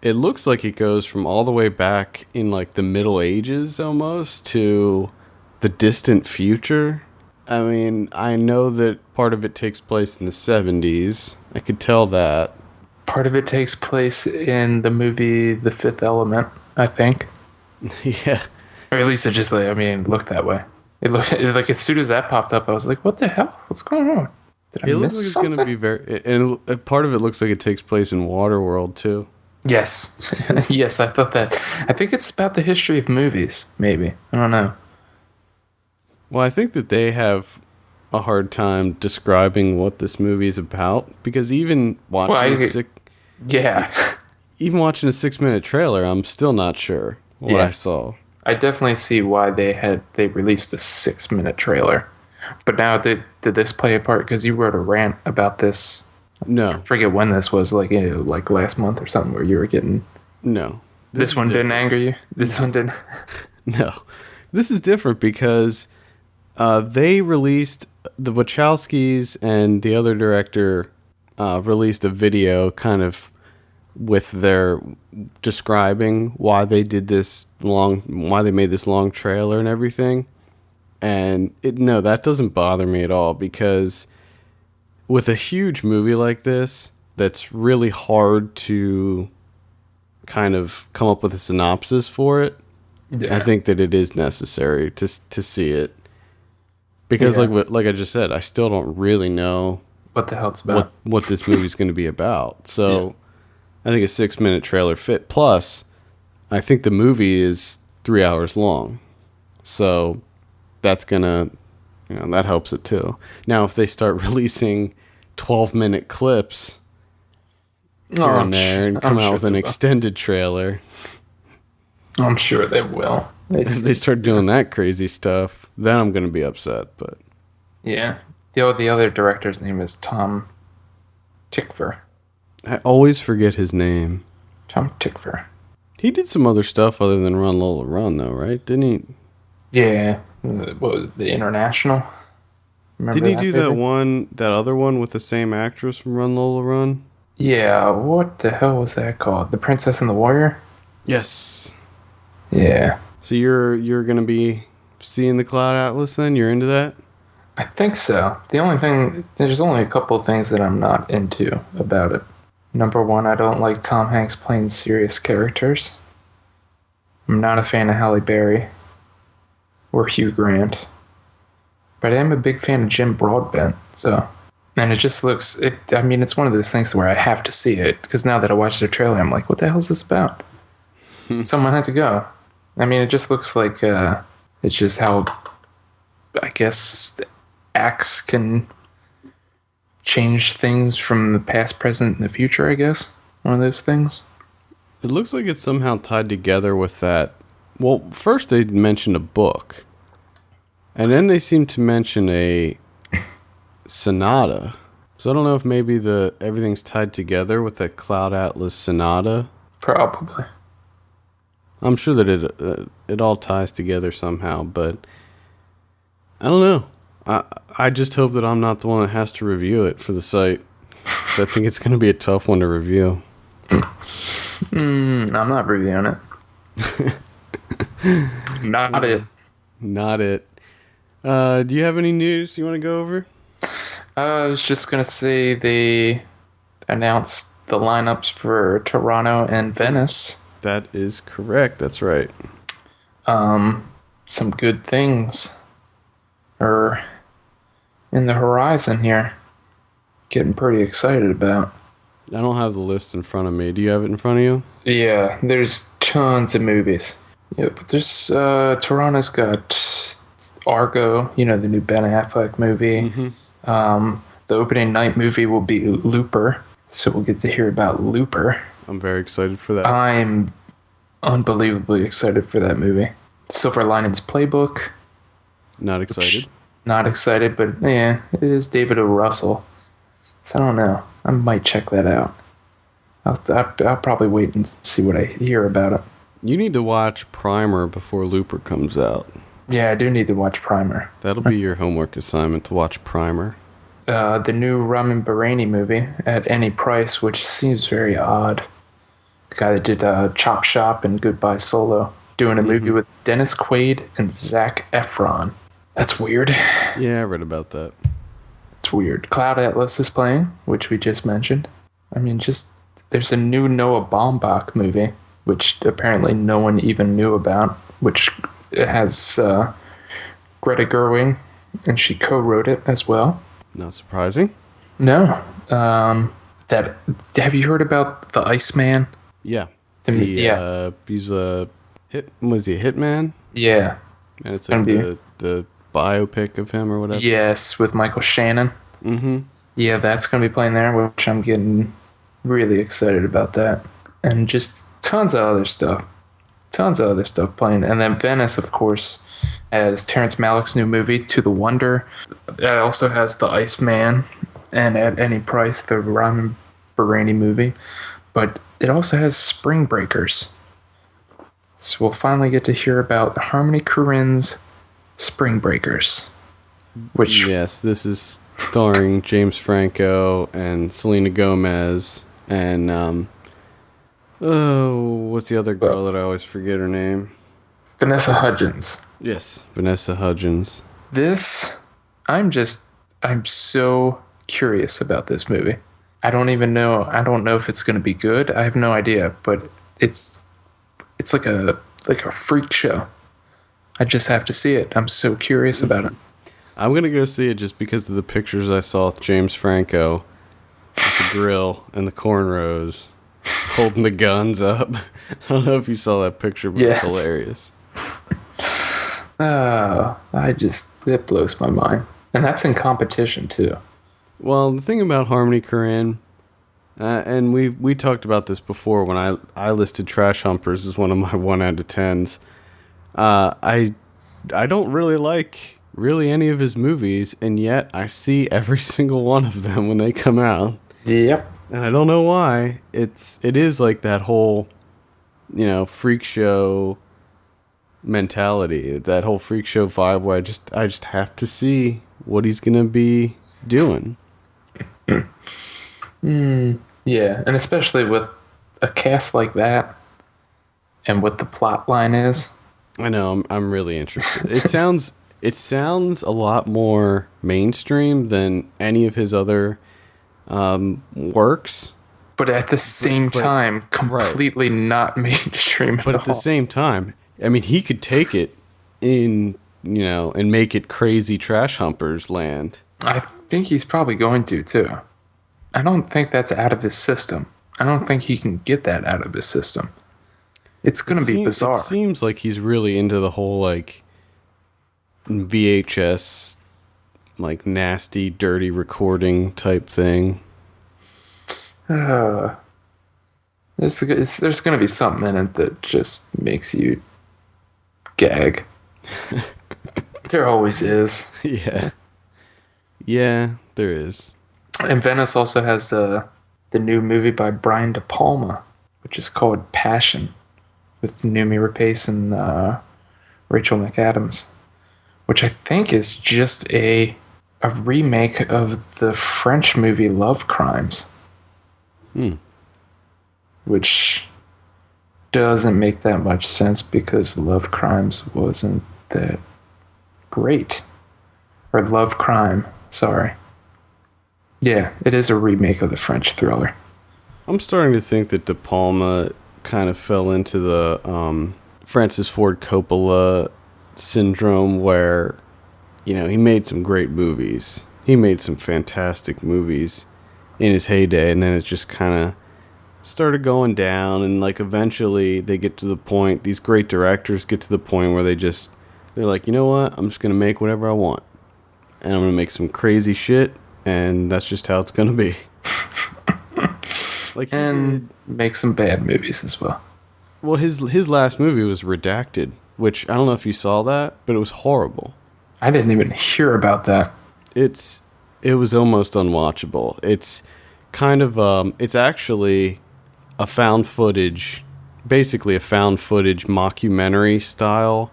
looks like it goes from all the way back in like the Middle Ages almost to the distant future. I mean, I know that part of it takes place in the 70s. I could tell that. Part of it takes place in the movie The Fifth Element, I think. Yeah. Or at least it just, like, I mean, it looked that way. It looked like as soon as that popped up, I was like, what the hell? What's going on? Did I miss something? It looks like it's going to be and part of it looks like it takes place in Waterworld, too. Yes. Yes, I thought that. I think it's about the history of movies, maybe. I don't know. Well, I think that they have a hard time describing what this movie is about, because even watching even watching a 6-minute trailer, I'm still not sure what I saw. I definitely see why they released a 6-minute trailer. But now did this play a part? Because you wrote a rant about this. No. I forget when this was, like last month or something, where you were getting... No. This one didn't anger you? This one didn't? No. This is different because they released, the Wachowskis and the other director released a video kind of with their describing why they made this long trailer and everything. And that doesn't bother me at all, because with a huge movie like this, that's really hard to kind of come up with a synopsis for it. Yeah. I think that it is necessary to see it, because like I just said, I still don't really know what the hell it's about, what this movie's going to be about. So I think a 6-minute trailer fit. Plus, I think the movie is 3 hours long, so that's gonna, that helps it too. Now, if they start releasing 12-minute clips here and there and come out with an extended trailer, I'm sure they will. If they start doing that crazy stuff, then I'm going to be upset. But yeah, the other director's name is Tom Tykwer. I always forget his name. Tom Tykwer. He did some other stuff other than Run Lola Run, though, right? Didn't he? Yeah. What was it, The International? Remember Didn't he do that other one with the same actress from Run Lola Run? Yeah, what the hell was that called? The Princess and the Warrior? Yes. Yeah. So you're going to be seeing the Cloud Atlas then? You're into that? I think so. There's only a couple of things that I'm not into about it. Number one, I don't like Tom Hanks playing serious characters. I'm not a fan of Halle Berry or Hugh Grant. But I am a big fan of Jim Broadbent, so... And it just looks... it's one of those things where I have to see it, because now that I watched the trailer, I'm like, what the hell is this about? Someone had to go. It just looks like it's just how, I guess, acts can change things from the past, present, and the future, I guess. One of those things. It looks like it's somehow tied together with that. Well, first they mentioned a book. And then they seem to mention a sonata. So I don't know if maybe everything's tied together with that Cloud Atlas sonata. Probably. I'm sure that it all ties together somehow, but I don't know. I just hope that I'm not the one that has to review it for the site. I think it's going to be a tough one to review. I'm not reviewing it. Not it. Not it. Do you have any news you want to go over? I was just going to say they announced the lineups for Toronto and Venice. That is correct. That's right. Some good things are in the horizon here. Getting pretty excited about. I don't have the list in front of me. Do you have it in front of you? Yeah, there's tons of movies. Yeah, but there's Toronto's got Argo, the new Ben Affleck movie. Mm-hmm. The opening night movie will be Looper, so we'll get to hear about Looper. I'm very excited for that. I'm unbelievably excited for that movie. Silver Linings Playbook. Not excited. Not excited, but yeah, it is David O. Russell. So I don't know. I might check that out. I'll probably wait and see what I hear about it. You need to watch Primer before Looper comes out. Yeah, I do need to watch Primer. That'll be your homework assignment, to watch Primer. The new Ramin Bahrani movie, At Any Price, which seems very odd. The guy that did Chop Shop and Goodbye Solo, doing a movie with Dennis Quaid and Zac Efron. That's weird. Yeah, I read about that. It's weird. Cloud Atlas is playing, which we just mentioned. I mean, there's a new Noah Baumbach movie, which apparently no one even knew about, which has Greta Gerwig, and she co-wrote it as well. Not surprising. No. Have you heard about the Iceman? Yeah. Yeah. He's a was he a hitman? Yeah. And it's like the biopic of him or whatever. Yes, with Michael Shannon. Mm-hmm. Yeah, that's going to be playing there, which I'm getting really excited about that. And just tons of other stuff. Playing. And then Venice, of course, has Terrence Malick's new movie, To the Wonder. That also has The Iceman and At Any Price, the Ramin Bahrani movie. But it also has Spring Breakers. So we'll finally get to hear about Harmony Korine's Spring Breakers. Which, yes, this is starring James Franco and Selena Gomez and what's the other girl that I always forget her name? Vanessa Hudgens. Yes, Vanessa Hudgens. I'm so curious about this movie. I don't know if it's going to be good. I have no idea, but it's like a freak show. I just have to see it. I'm so curious about it. I'm going to go see it just because of the pictures I saw with James Franco with the grill and the cornrows holding the guns up. I don't know if you saw that picture, but Yes. It's hilarious. It blows my mind. And that's in competition too. Well, the thing about Harmony Korine, and we talked about this before when I listed Trash Humpers as one of my 1 out of 10s. I don't really like any of his movies, and yet I see every single one of them when they come out. Yep. And I don't know why. It is like that whole, freak show mentality, that whole freak show vibe where I just have to see what he's gonna be doing. Yeah, and especially with a cast like that, and what the plot line is. I know. I'm really interested. It sounds a lot more mainstream than any of his other works. But at the same time, completely not mainstream at all. But at the same time, I mean, he could take it in, and make it crazy Trash Humpers land. I think he's probably going to, too. I don't think that's out of his system. I don't think he can get that out of his system. It's going to be bizarre. It seems like he's really into the whole, VHS, nasty, dirty recording type thing. There's going to be something in it that just makes you gag. There always is. Yeah. Yeah, there is. And Venice also has the new movie by Brian De Palma, which is called Passion, with Noomi Rapace and Rachel McAdams, which I think is just a remake of the French movie Love Crimes. Which doesn't make that much sense because Love Crimes wasn't that great. Or Love Crime, sorry. Yeah, it is a remake of the French thriller. I'm starting to think that De Palma kind of fell into the Francis Ford Coppola syndrome where, he made some great movies. He made some fantastic movies in his heyday, and then it just kind of started going down, and eventually they get to the point, these great directors get to the point where they're like, you know what, I'm just going to make whatever I want. And I'm going to make some crazy shit, and that's just how it's going to be. And make some bad movies as well. Well, his last movie was Redacted, which I don't know if you saw that, but it was horrible. I didn't even hear about that. It was almost unwatchable. It's kind of it's actually a found footage, basically a found footage mockumentary style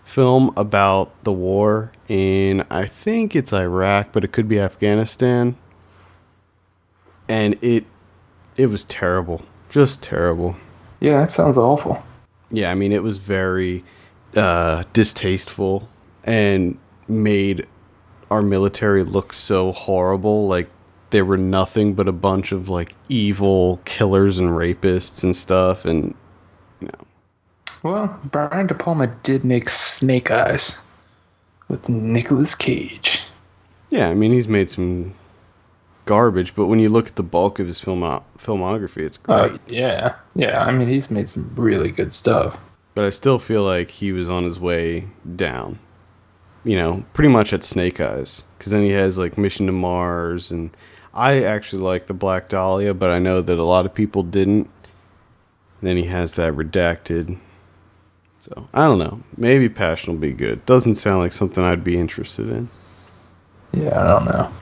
film about the war in, I think it's Iraq, but it could be Afghanistan. And it was terrible. Just terrible. Yeah, that sounds awful. Yeah, I mean, it was very distasteful. And made our military look so horrible. Like, they were nothing but a bunch of, like, evil killers and rapists and stuff, and, you know. Well, Brian De Palma did make Snake Eyes with Nicolas Cage. Yeah, I mean, he's made some garbage, but when you look at the bulk of his filmography, it's great. Yeah. I mean, he's made some really good stuff. But I still feel like he was on his way down. You know, pretty much at Snake Eyes. Because then he has, like, Mission to Mars, and I actually like The Black Dahlia, but I know that a lot of people didn't. And then he has that Redacted. So, I don't know. Maybe Passion will be good. Doesn't sound like something I'd be interested in. Yeah, I don't know.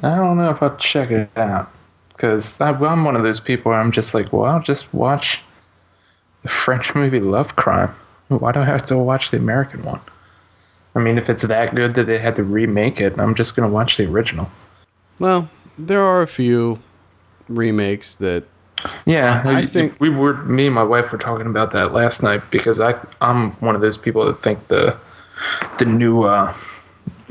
I don't know if I'll check it out. Because I'm one of those people where I'm just like, well, I'll just watch the French movie Love Crime. Why do I have to watch the American one? I mean, if it's that good that they had to remake it, I'm just going to watch the original. Well, there are a few remakes that... Yeah, I think... me and my wife were talking about that last night because I'm one of those people that think the new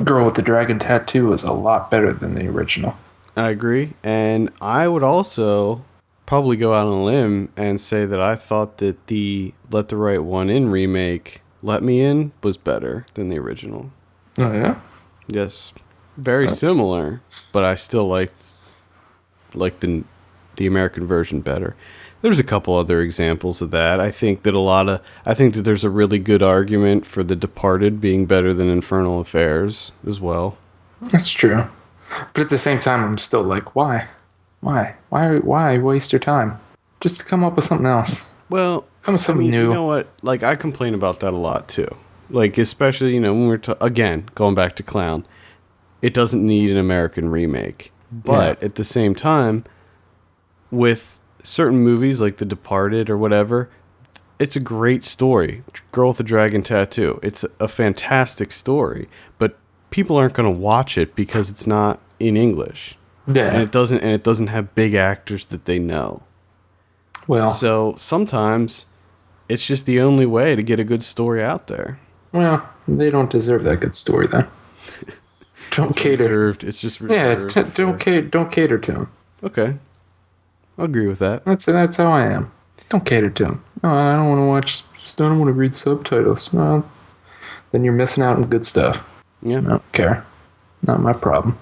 Girl with the Dragon Tattoo is a lot better than the original. I agree, and I would also probably go out on a limb and say that I thought that the Let the Right One In remake, Let Me In, was better than the original. Oh, yeah? Yes. Very similar, but I still liked the American version better. There's a couple other examples of that. I think that there's a really good argument for The Departed being better than Infernal Affairs as well. That's true. But at the same time, I'm still like, why? Why waste your time? Just come up with something else. Well, come with something new. You know what? Like, I complain about that a lot too. Like, especially, you know, when we're again going back to Klown, it doesn't need an American remake. But at the same time, with certain movies like The Departed or whatever, it's a great story. Girl with the Dragon Tattoo. It's a fantastic story, but people aren't going to watch it because it's not in English. Yeah. And it doesn't have big actors that they know. Well, so sometimes it's just the only way to get a good story out there. Well, they don't deserve that good story then. Don't cater. Reserved. It's just reserved. Yeah, don't cater to them. Okay. I'll agree with that. That's how I am. Don't cater to them. No, I don't want to read subtitles. No, then you're missing out on good stuff. Yeah. I don't care. Not my problem.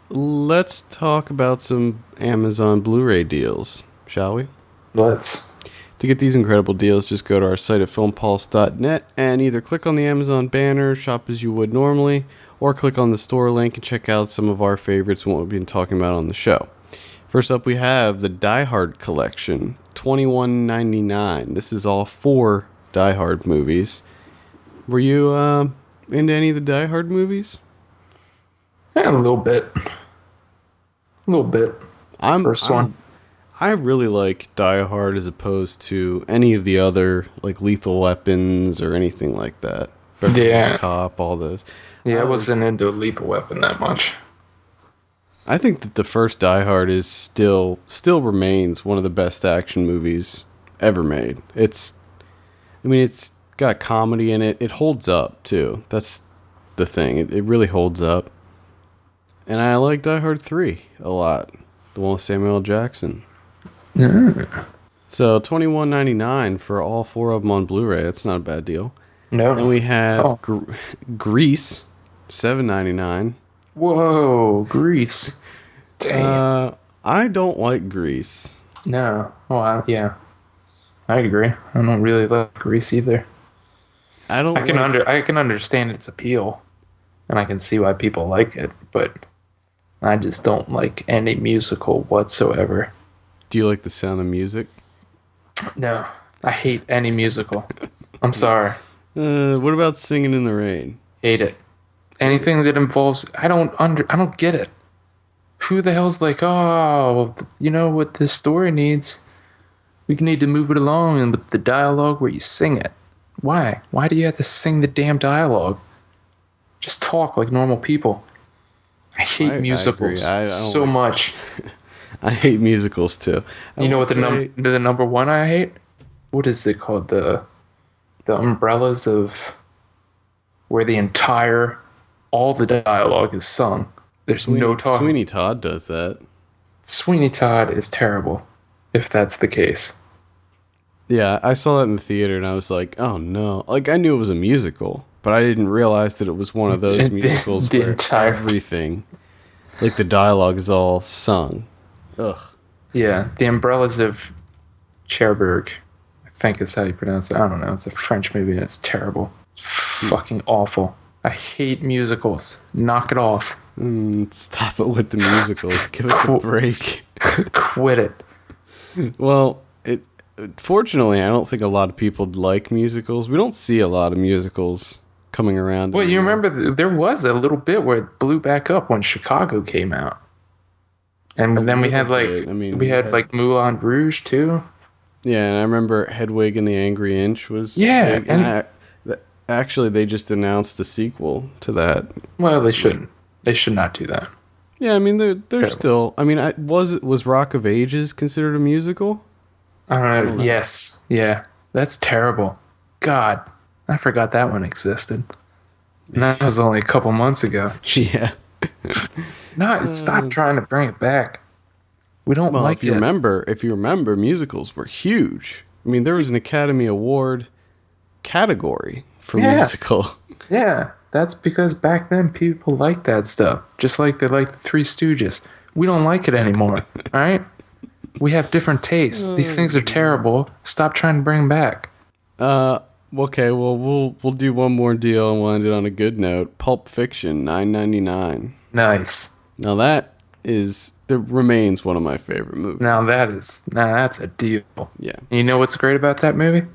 Let's talk about some Amazon Blu-ray deals, shall we? Let's. To get these incredible deals, just go to our site at filmpulse.net and either click on the Amazon banner, shop as you would normally, or click on the store link and check out some of our favorites and what we've been talking about on the show. First up, we have the Die Hard collection, $21.99. This is all 4 Die Hard movies. Were you into any of the Die Hard movies? Yeah, a little bit. First one. I really like Die Hard as opposed to any of the other, like Lethal Weapons or anything like that. Beverly Hills Cop, all those. Yeah, I wasn't into Lethal Weapon that much. I think that the first Die Hard is still remains one of the best action movies ever made. It's got comedy in it. It holds up too. That's the thing. It really holds up. And I like Die Hard 3 a lot. The one with Samuel L. Jackson. Yeah. So $21.99 for all 4 of them on Blu-ray. That's not a bad deal. No. And we have Grease, $7.99. Whoa, Grease. Damn. I don't like Grease. No. Oh, yeah. I agree. I don't really like Grease either. I can understand its appeal, and I can see why people like it, but I just don't like any musical whatsoever. Do you like the Sound of Music? No, I hate any musical. I'm sorry. What about Singing in the Rain? Hate it. Anything that involves I don't get it. Who the hell's like, oh, you know what this story needs? We need to move it along and with the dialogue where you sing it. Why? Why do you have to sing the damn dialogue? Just talk like normal people. I hate musicals so much. I hate musicals too. You know what the number one I hate? What is it called? The umbrellas of where the entire all the dialogue is sung. There's no talking. Sweeney Todd does that. Sweeney Todd is terrible, if that's the case. Yeah, I saw that in the theater and I was like, oh no. Like, I knew it was a musical, but I didn't realize that it was one of those musicals where everything, like the dialogue is all sung. Ugh. Yeah, The Umbrellas of Cherbourg, I think is how you pronounce it. I don't know. It's a French movie and it's terrible. It's fucking awful. I hate musicals. Knock it off. Stop it with the musicals. Give us a break. Quit it. Well, fortunately, I don't think a lot of people like musicals. We don't see a lot of musicals coming around. Well, you remember there was a little bit where it blew back up when Chicago came out. And then we had like Moulin Rouge too. Yeah, and I remember Hedwig and the Angry Inch was big, and actually they just announced a sequel to that. Well, they shouldn't. They should not do that. Yeah, I mean they're still. I mean, was Rock of Ages considered a musical? I don't know. Yes. Yeah. That's terrible. God, I forgot that one existed. And that was only a couple months ago. Yeah. No, stop trying to bring it back. We don't like it. If you remember, musicals were huge. I mean, there was an Academy Award category for musical. Yeah, that's because back then people liked that stuff. Just like they liked the Three Stooges. We don't like it anymore. All right? We have different tastes. These things are terrible. Stop trying to bring them back. Okay, well we'll do one more deal and we'll end it on a good note. Pulp Fiction, $9.99. Nice. Now that remains one of my favorite movies. Now that's a deal. Yeah. And you know what's great about that movie?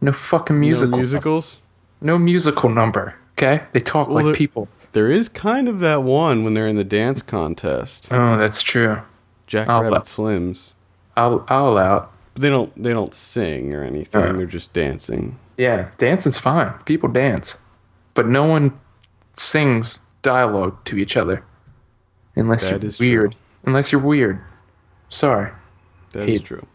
No fucking musical. No musicals? No musical number. Okay? They talk like people. There is kind of that one when they're in the dance contest. Oh, that's true. Jack Rabbit Slims. I'll allow it. But they don't sing or anything. They're just dancing. Yeah, dancing's fine. People dance. But no one sings dialogue to each other. Unless you're weird. True. Unless you're weird. Sorry. That is true.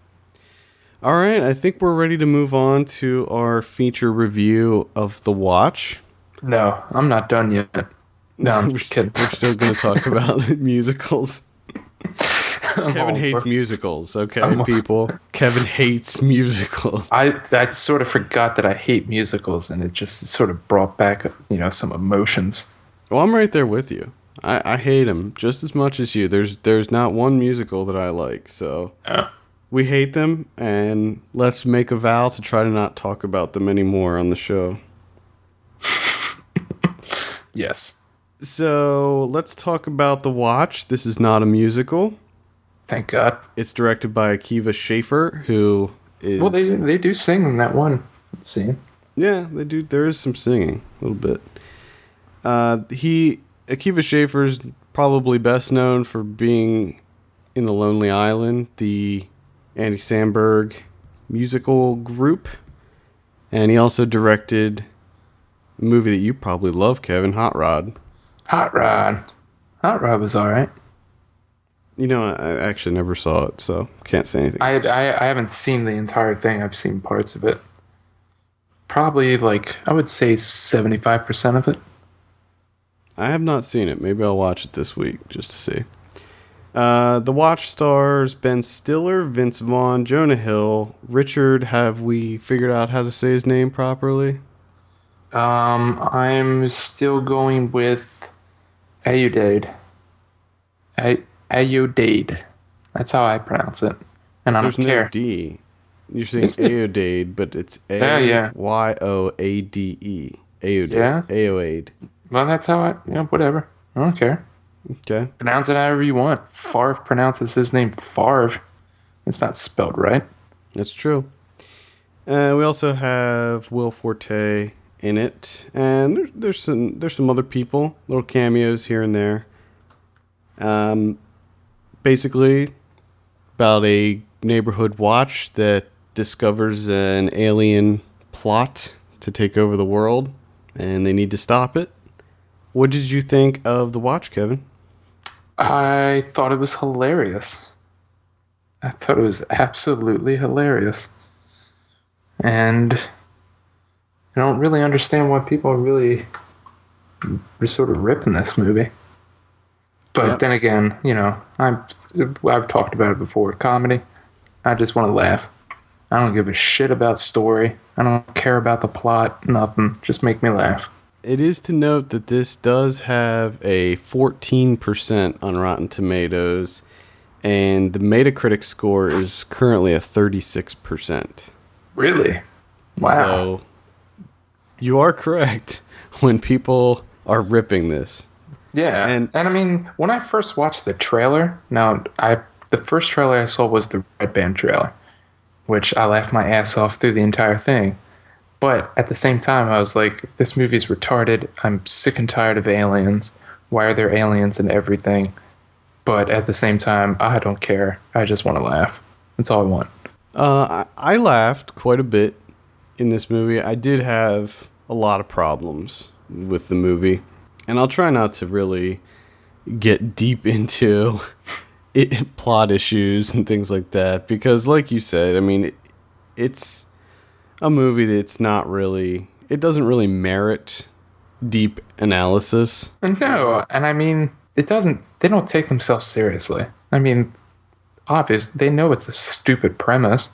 All right, I think we're ready to move on to our feature review of The Watch. No, I'm not done yet. No, I'm just kidding. We're still going to talk about musicals. Kevin hates musicals, okay, people? Kevin hates musicals. I sort of forgot that I hate musicals, and it just sort of brought back, some emotions. Well, I'm right there with you. I hate them just as much as you. There's not one musical that I like, so we hate them, and let's make a vow to try to not talk about them anymore on the show. Yes. So let's talk about The Watch. This is not a musical. Thank God. It's directed by Akiva Schaffer, who is... Well, they do sing in that one scene. Yeah, they do. There is some singing, a little bit. Akiva Schaffer's probably best known for being in The Lonely Island, the Andy Samberg musical group. And he also directed a movie that you probably love, Kevin, Hot Rod. Hot Rod was all right. I actually never saw it, so can't say anything. I haven't seen the entire thing. I've seen parts of it. Probably, I would say 75% of it. I have not seen it. Maybe I'll watch it this week just to see. The Watch stars Ben Stiller, Vince Vaughn, Jonah Hill, Richard. Have we figured out how to say his name properly? I'm still going with Ayoade. Ayoade. That's how I pronounce it. And I don't care. There's no D. You're saying Ayoade, but it's Ayoade. Ayoade. Yeah? Ayoade. Well, that's how whatever. I don't care. Okay. Pronounce it however you want. Favre pronounces his name Favre. It's not spelled right. That's true. We also have Will Forte in it. And there's some other people. Little cameos here and there. Basically, about a neighborhood watch that discovers an alien plot to take over the world, and they need to stop it. What did you think of The Watch, Kevin? I thought it was hilarious. I thought it was absolutely hilarious. And I don't really understand why people are really we're sort of ripping this movie. But then again, I've talked about it before. Comedy, I just want to laugh. I don't give a shit about story. I don't care about the plot. Nothing. Just make me laugh. It is to note that this does have a 14% on Rotten Tomatoes, and the Metacritic score is currently a 36%. Really? Wow. So you are correct when people are ripping this. Yeah, and I mean, when I first watched the trailer, the first trailer I saw was the Red Band trailer, which I laughed my ass off through the entire thing. But at the same time, I was like, this movie's retarded. I'm sick and tired of aliens. Why are there aliens and everything? But at the same time, I don't care. I just want to laugh. That's all I want. I laughed quite a bit in this movie. I did have a lot of problems with the movie. And I'll try not to really get deep into plot issues and things like that. Because like you said, I mean, it's a movie that's not really... It doesn't really merit deep analysis. No, and I mean, it doesn't... They don't take themselves seriously. I mean, they know it's a stupid premise.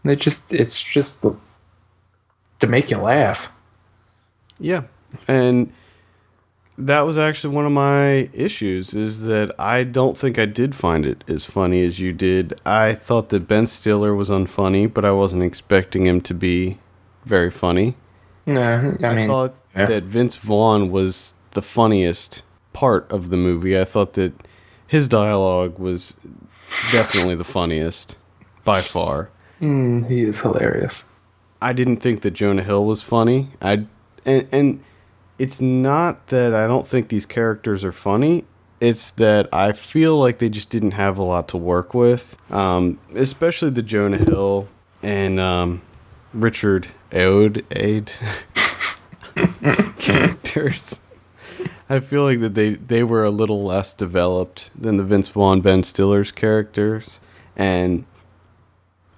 It's just to make you laugh. Yeah, and... That was actually one of my issues, is that I don't think I did find it as funny as you did. I thought that Ben Stiller was unfunny, but I wasn't expecting him to be very funny. No, I thought that Vince Vaughn was the funniest part of the movie. I thought that his dialogue was definitely the funniest, by far. He is hilarious. I didn't think that Jonah Hill was funny. And it's not that I don't think these characters are funny. It's that I feel like they just didn't have a lot to work with. Especially the Jonah Hill and Richard Ayoade characters. I feel like that they were a little less developed than the Vince Vaughn, Ben Stiller's characters. And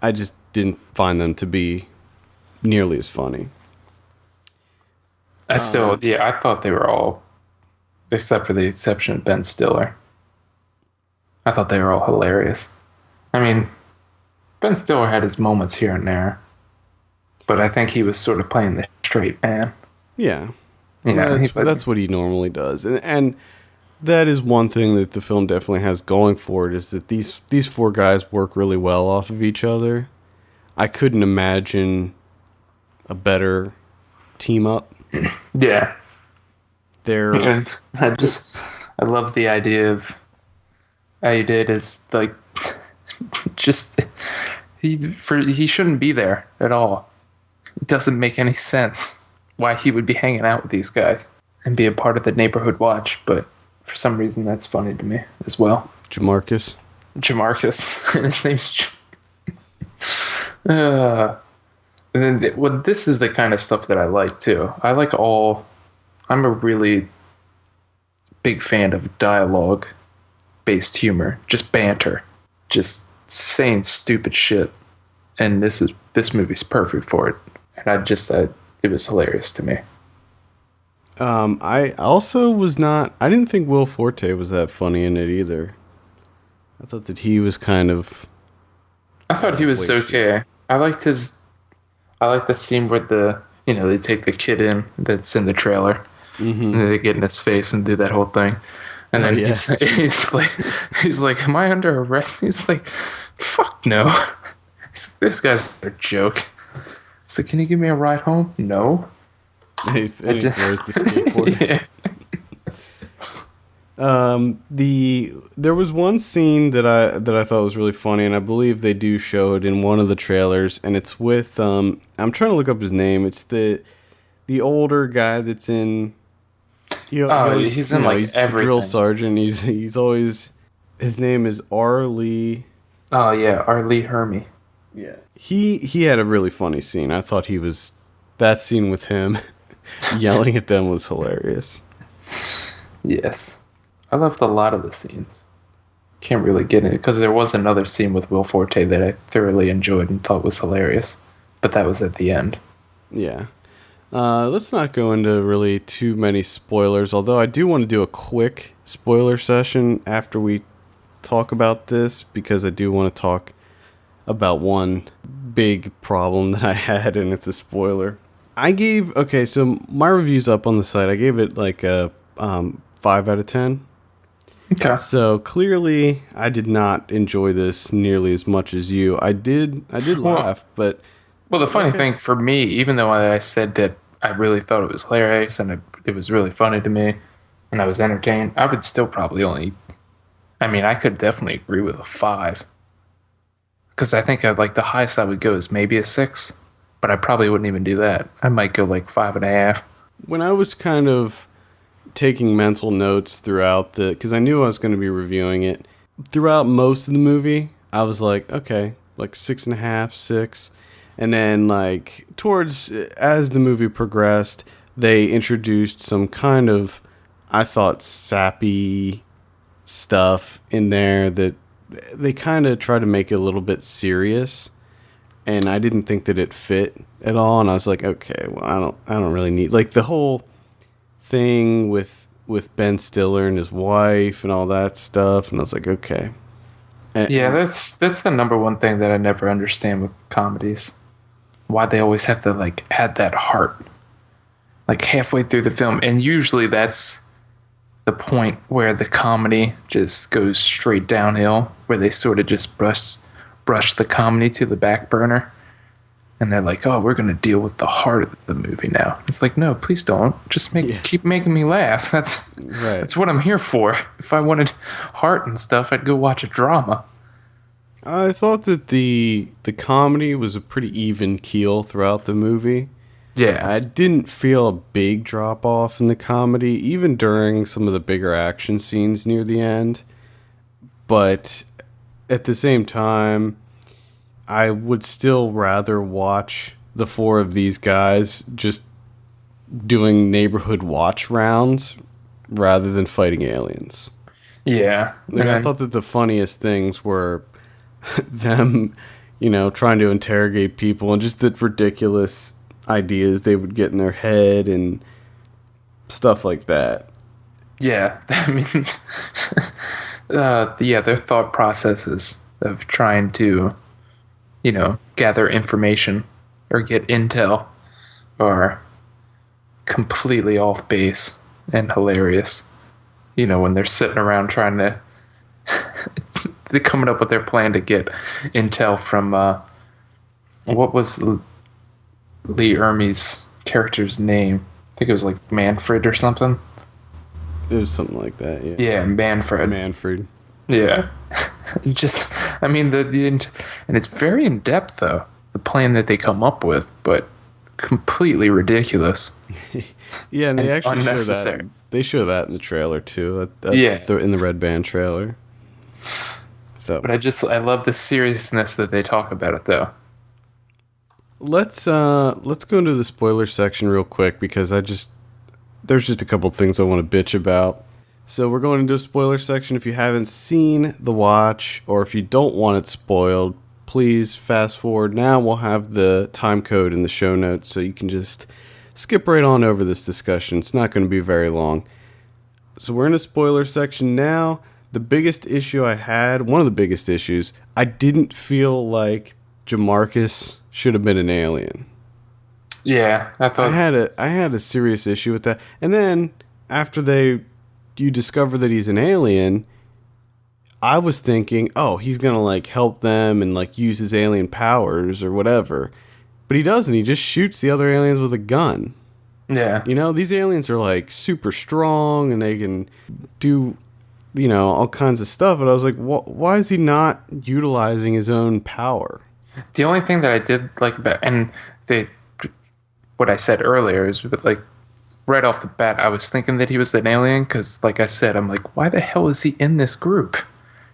I just didn't find them to be nearly as funny. I thought they were all, except for the exception of Ben Stiller. I thought they were all hilarious. I mean, Ben Stiller had his moments here and there, but I think he was sort of playing the straight man. Yeah. That's what he normally does. And that is one thing that the film definitely has going for it, is that these four guys work really well off of each other. I couldn't imagine a better team up. Yeah. And I love the idea of Ayoade is like, just, he shouldn't be there at all. It doesn't make any sense why he would be hanging out with these guys and be a part of the neighborhood watch, but for some reason that's funny to me as well. Jamarcus, and his name's and then this is the kind of stuff that I like too. I'm a really big fan of dialogue based humor, just banter, just saying stupid shit. And this movie's perfect for it. And it was hilarious to me. I also I didn't think Will Forte was that funny in it either. I thought that he was kind of... I thought he was okay. I liked the scene where they take the kid in that's in the trailer, and they get in his face and do that whole thing. And then he's like, am I under arrest? He's like, fuck no. This guy's a joke. He's like, can you give me a ride home? No. And he throws the skateboard. Yeah. There was one scene that I thought was really funny, and I believe they do show it in one of the trailers, and it's with I'm trying to look up his name. It's the older guy that's in. He's in everything. Drill sergeant. He's always. His name is R. Lee. Oh yeah, R. Lee Hermie. Yeah. He had a really funny scene. I thought that scene with him yelling at them was hilarious. Yes. I loved a lot of the scenes. Can't really get in it because there was another scene with Will Forte that I thoroughly enjoyed and thought was hilarious, but that was at the end. Yeah. Let's not go into really too many spoilers, although I do want to do a quick spoiler session after we talk about this, because I do want to talk about one big problem that I had, and it's a spoiler. So my review's up on the site. I gave it like a 5 out of 10. Okay. So clearly, I did not enjoy this nearly as much as you. I did laugh, but Well, the funny thing for me, even though I said that I really thought it was hilarious and it was really funny to me and I was entertained, I would still probably I could definitely agree with a 5. Because I think the highest I would go is maybe a 6, but I probably wouldn't even do that. I might go like 5.5. when I was kind of taking mental notes throughout because I knew I was going to be reviewing it, throughout most of the movie, I was like, okay, like 6.5, 6. And then, like, as the movie progressed, they introduced some kind of, I thought, sappy stuff in there that they kind of tried to make it a little bit serious. And I didn't think that it fit at all. And I was like, okay, well, I don't really need, like, the whole thing with Ben Stiller and his wife and all that stuff. And I was like, okay. Yeah, that's the number one thing that I never understand with comedies. Why they always have to like add that heart like halfway through the film, and usually that's the point where the comedy just goes straight downhill, where they sort of just brush the comedy to the back burner, and they're like, oh, we're gonna deal with the heart of the movie now. It's like, no, please don't, just keep making me laugh. That's what I'm here for. If I wanted heart and stuff, I'd go watch a drama. I thought that the comedy was a pretty even keel throughout the movie. Yeah. I didn't feel a big drop off in the comedy, even during some of the bigger action scenes near the end. But at the same time, I would still rather watch the 4 of these guys just doing neighborhood watch rounds rather than fighting aliens. Yeah. I thought that the funniest things were them, trying to interrogate people and just the ridiculous ideas they would get in their head and stuff like that. Yeah, I mean, their thought processes of trying to, gather information or get intel are completely off base and hilarious. When they're sitting around trying to they're coming up with their plan to get intel from what was Lee Ermey's character's name? I think it was like Manfred or something. It was something like that, yeah. Yeah, Manfred. Yeah. Just, I mean, and it's very in depth though, the plan that they come up with, but completely ridiculous. Yeah, and they actually unnecessary. show that. They show that in the trailer too. In the Red Band trailer. So, but I love the seriousness that they talk about it though. Let's go into the spoiler section real quick, because there's just a couple things I want to bitch about. So we're going into a spoiler section. If you haven't seen The Watch, or if you don't want it spoiled, please fast forward now. We'll have the time code in the show notes, so you can just skip right on over this discussion. It's not going to be very long. So we're in a spoiler section now. The biggest issue I had, one of the biggest issues, I didn't feel like Jamarcus should have been an alien. Yeah, I thought I had a serious issue with that. And then after you discover that he's an alien, I was thinking, oh, he's gonna like help them and like use his alien powers or whatever. But he doesn't. He just shoots the other aliens with a gun. Yeah. These aliens are like super strong and they can do, all kinds of stuff. And I was like, why is he not utilizing his own power? The only thing that I did like about, and what I said earlier is like right off the bat, I was thinking that he was an alien because, like I said, I'm like, why the hell is he in this group?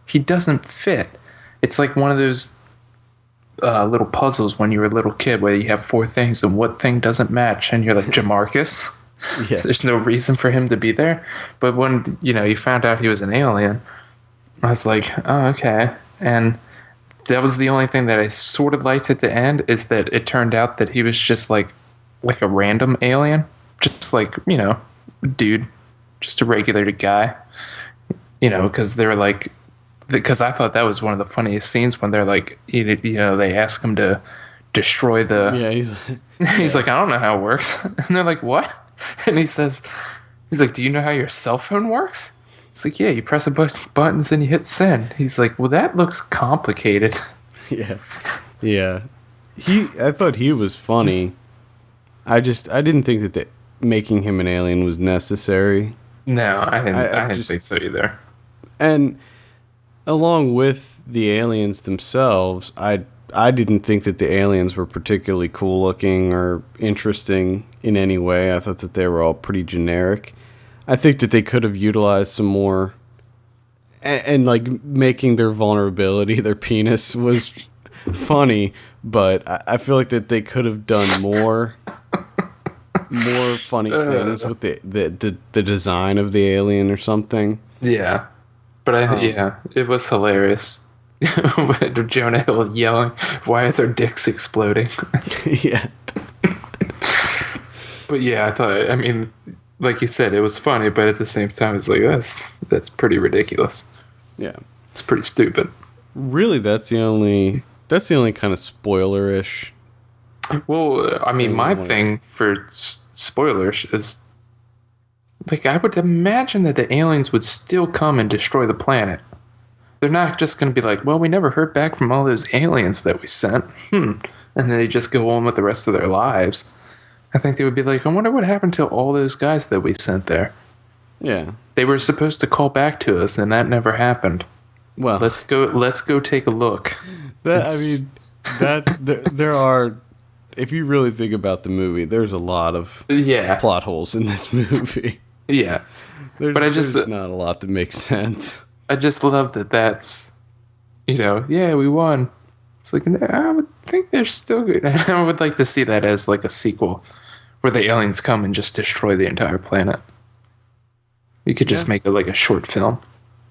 He doesn't fit. It's like one of those little puzzles when you were a little kid where you have 4 things and what thing doesn't match, and you're like, Jamarcus. Yeah. There's no reason for him to be there. But when you found out he was an alien, I was like, oh, okay. And that was the only thing that I sort of liked at the end, is that it turned out that he was just like like a random alien, just like, dude, just a regular guy, because they're like, because I thought that was one of the funniest scenes when they're like, they ask him to destroy the. Yeah, he's like, I don't know how it works, and they're like, what? And he's like, do you know how your cell phone works? It's like, yeah, you press a bunch of buttons and you hit send. He's like, well, that looks complicated. Yeah. I thought he was funny. I didn't think that making him an alien was necessary. No, I didn't think so either. And along with the aliens themselves, I didn't think that the aliens were particularly cool looking or interesting in any way. I thought that they were all pretty generic. I think that they could have utilized some more, and like making their vulnerability, their penis, was funny, but I feel like that they could have done more funny things with the design of the alien or something. Yeah, but it was hilarious. Jonah Hill yelling, "Why are their dicks exploding?" Yeah. But yeah, I mean, like you said, it was funny, but at the same time, it's like, that's pretty ridiculous. Yeah. It's pretty stupid. Really, that's the only kind of spoiler-ish. Well, I mean, my thing for spoilers is, like, I would imagine that the aliens would still come and destroy the planet. They're not just going to be like, well, we never heard back from all those aliens that we sent. And then they just go on with the rest of their lives. I think they would be like, I wonder what happened to all those guys that we sent there. Yeah. They were supposed to call back to us, and that never happened. Well, let's go take a look. There are, if you really think about the movie, there's a lot of plot holes in this movie. Yeah. There's not a lot that makes sense. I just love that that's, we won. It's like, I would think they're still good. I would like to see that as like a sequel where the aliens come and just destroy the entire planet. You could just make it like a short film,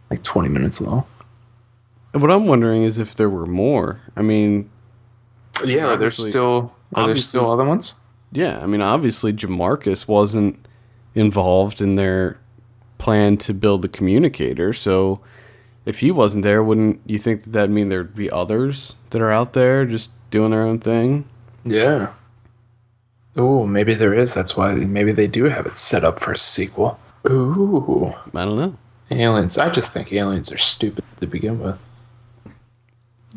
like 20 minutes long. What I'm wondering is if there were more. I mean, are there still other ones? Yeah, I mean, obviously Jamarcus wasn't involved in their plan to build the communicator, so if he wasn't there, wouldn't you think that'd mean there'd be others that are out there just doing their own thing? Yeah. Oh, maybe there is. That's why maybe they do have it set up for a sequel. Ooh. I don't know. Aliens. I just think aliens are stupid to begin with.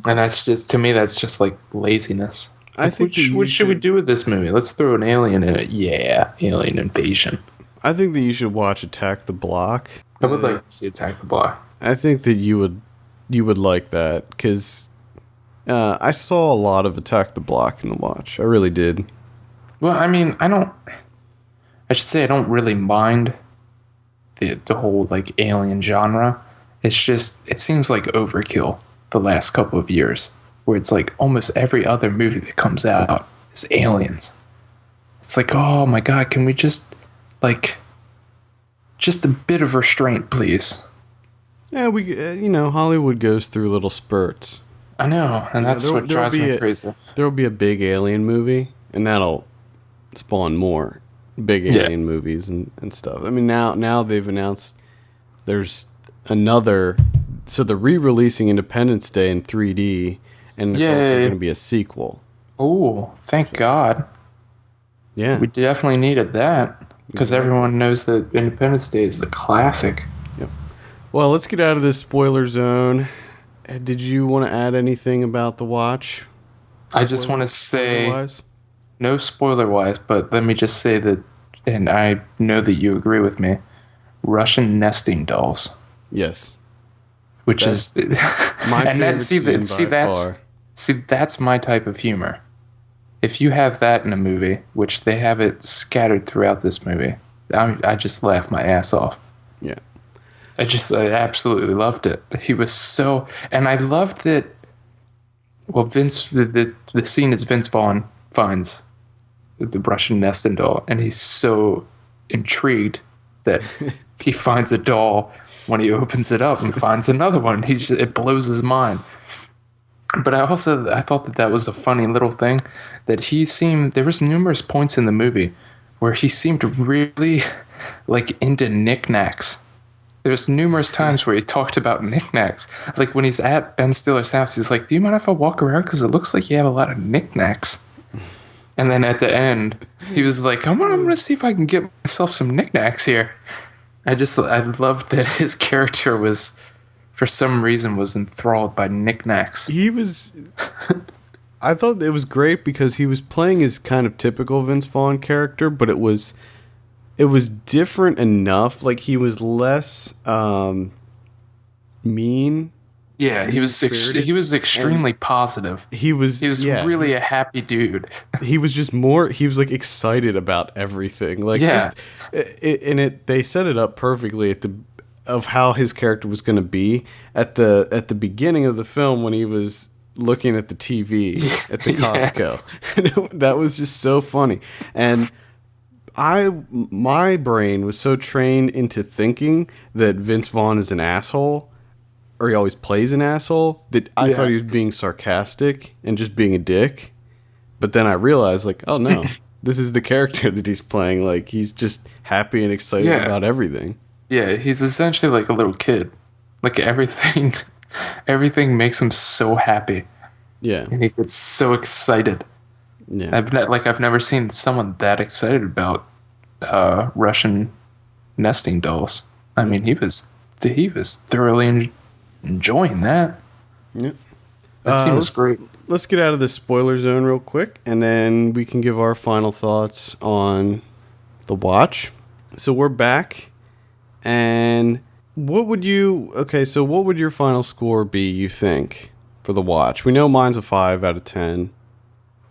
And that's just, to me, that's just like laziness. I think what should we do with this movie? Let's throw an alien in it. Yeah, alien invasion. I think that you should watch Attack the Block. I would like to see Attack the Block. I think that you would like that, because I saw a lot of Attack the Block in the watch. I really did. Well, I mean, I don't really mind the whole like alien genre. It's just, it seems like overkill the last couple of years, where it's like almost every other movie that comes out is aliens. It's like, oh my god, can we just a bit of restraint, please? Yeah, Hollywood goes through little spurts. I know, and that's what drives me crazy. There will be a big alien movie, and that'll spawn more big alien movies and stuff. I mean, now they've announced there's another, so they're re-releasing Independence Day in 3D, and there's also going to be a sequel. Oh, thank God. Yeah. We definitely needed that, because everyone knows that Independence Day is the classic. Yep. Well, let's get out of this spoiler zone. Did you want to add anything about the watch? I just want to say, no spoiler-wise, but let me just say that, and I know that you agree with me, Russian nesting dolls. Yes. Which is my favorite scene by far. That's my type of humor. If you have that in a movie, which they have it scattered throughout this movie, I just laughed my ass off. Yeah. I absolutely loved it. He was so, and I loved that. Well, the scene is Vince Vaughn finds the Russian nesting doll, and he's so intrigued that he finds a doll when he opens it up and finds another one. It blows his mind. But I thought that was a funny little thing that there was numerous points in the movie where he seemed really like into knickknacks. There's numerous times where he talked about knickknacks. Like when he's at Ben Stiller's house, he's like, "Do you mind if I walk around? Because it looks like you have a lot of knickknacks." And then at the end, he was like, I'm gonna see if I can get myself some knickknacks here. I loved that his character was, for some reason, was enthralled by knickknacks. I thought it was great because he was playing his kind of typical Vince Vaughn character, but it was different enough. Like he was less mean. Yeah, he was extremely positive. He was really a happy dude. He was just he was like excited about everything. Like they set it up perfectly of how his character was going to be at the beginning of the film when he was looking at the TV at the Costco. Yes. That was just so funny. And my brain was so trained into thinking that Vince Vaughn is an asshole, or he always plays an asshole, that I thought he was being sarcastic and just being a dick. But then I realized, like, oh no, this is the character that he's playing. Like, he's just happy and excited about everything. Yeah, he's essentially like a little kid. Like everything makes him so happy. Yeah. And he gets so excited. Yeah. I've never seen someone that excited about Russian nesting dolls. I mean, he was thoroughly enjoying that. Yep. That seems great. Let's get out of the spoiler zone real quick, and then we can give our final thoughts on the watch. So we're back, and what would your final score be, you think, for the watch? We know mine's a 5 out of 10.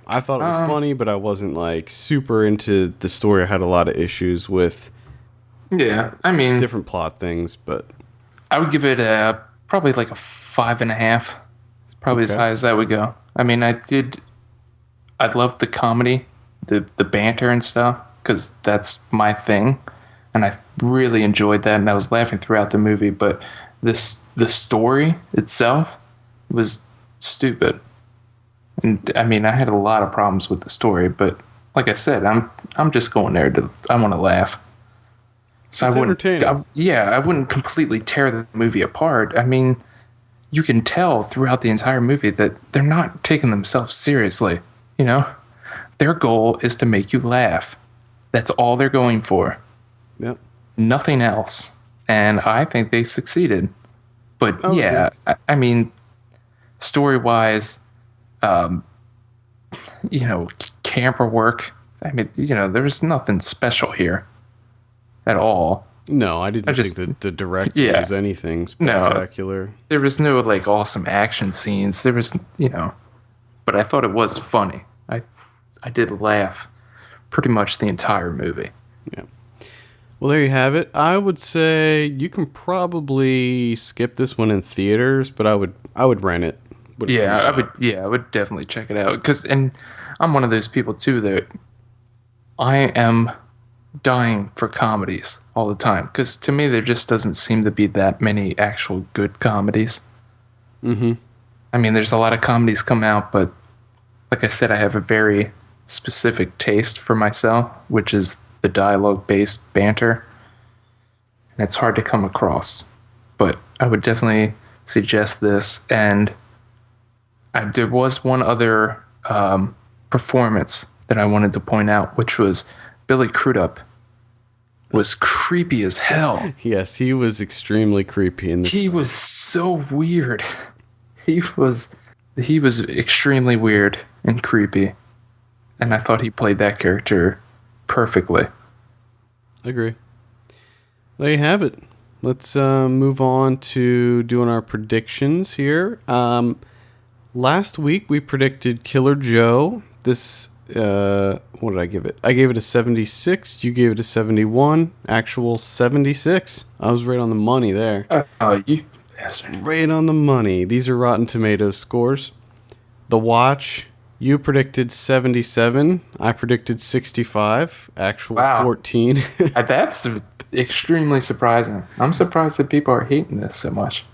I thought it was funny, but I wasn't like super into the story. I had a lot of issues with different plot things, but I would give it probably like a 5.5. It's probably as high as that would go. I mean, I loved the comedy, the banter and stuff, because that's my thing, and I really enjoyed that, and I was laughing throughout the movie. But the story itself was stupid, and I mean, I had a lot of problems with the story. But like I said, I'm just going there I want to laugh. So it's entertaining. I wouldn't completely tear the movie apart. I mean, you can tell throughout the entire movie that they're not taking themselves seriously. You know, their goal is to make you laugh. That's all they're going for. Yep. Nothing else. And I think they succeeded. But I mean, story-wise, camera work. I mean, there's nothing special here at all. No, I didn't think that the director was anything spectacular. No, there was no like awesome action scenes. There was, but I thought it was funny. I did laugh pretty much the entire movie. Yeah. Well, there you have it. I would say you can probably skip this one in theaters, but I would rent it. I would definitely check it out, and I'm one of those people too that I am dying for comedies all the time, because to me there just doesn't seem to be that many actual good comedies. Mm-hmm. I mean, there's a lot of comedies come out, but like I said, I have a very specific taste for myself, which is the dialogue-based banter, and it's hard to come across. But I would definitely suggest this, and there was one other performance that I wanted to point out, which was Billy Crudup was creepy as hell. Yes, he was extremely creepy. He was so weird. He was extremely weird and creepy, and I thought he played that character perfectly. I agree. There you have it. Let's move on to doing our predictions here. Last week we predicted Killer Joe. This, what did I give it? I gave it a 76. You gave it a 71. Actual 76. I was right on the money there. You bastard. Right on the money. These are Rotten Tomatoes scores. The Watch, you predicted 77. I predicted 65. Actual 14. That's extremely surprising. I'm surprised that people are hating this so much.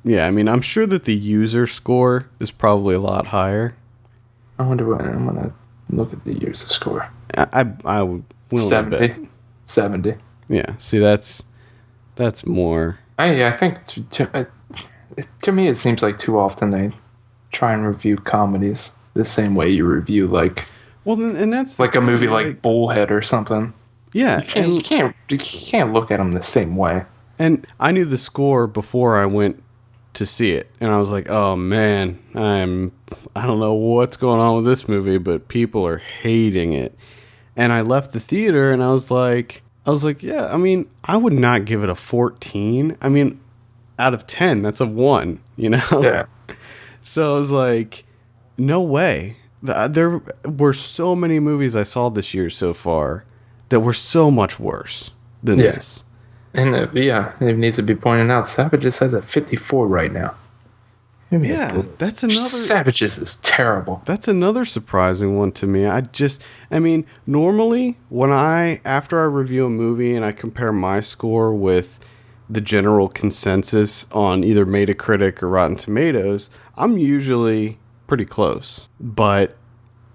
Yeah, I mean, I'm sure that the user score is probably a lot higher. I wonder what I'm gonna look at the user score. I would 70. 70. Yeah, see, that's more. I think to me it seems like too often they try and review comedies the same way you review like and that's like a movie like Bullhead or something. Yeah, you can't look at them the same way. And I knew the score before I went to see it, and I was like, "Oh man, I don't know what's going on with this movie, but people are hating it." And I left the theater, and I was like, "Yeah, I mean, I would not give it a 14. I mean, out of 10, that's a 1, you know?" Yeah. So I was like, "No way." There were so many movies I saw this year so far that were so much worse than this. And it needs to be pointed out, Savages has a 54 right now. That's another... Savages is terrible. That's another surprising one to me. I mean, normally, after I review a movie and I compare my score with the general consensus on either Metacritic or Rotten Tomatoes, I'm usually pretty close. But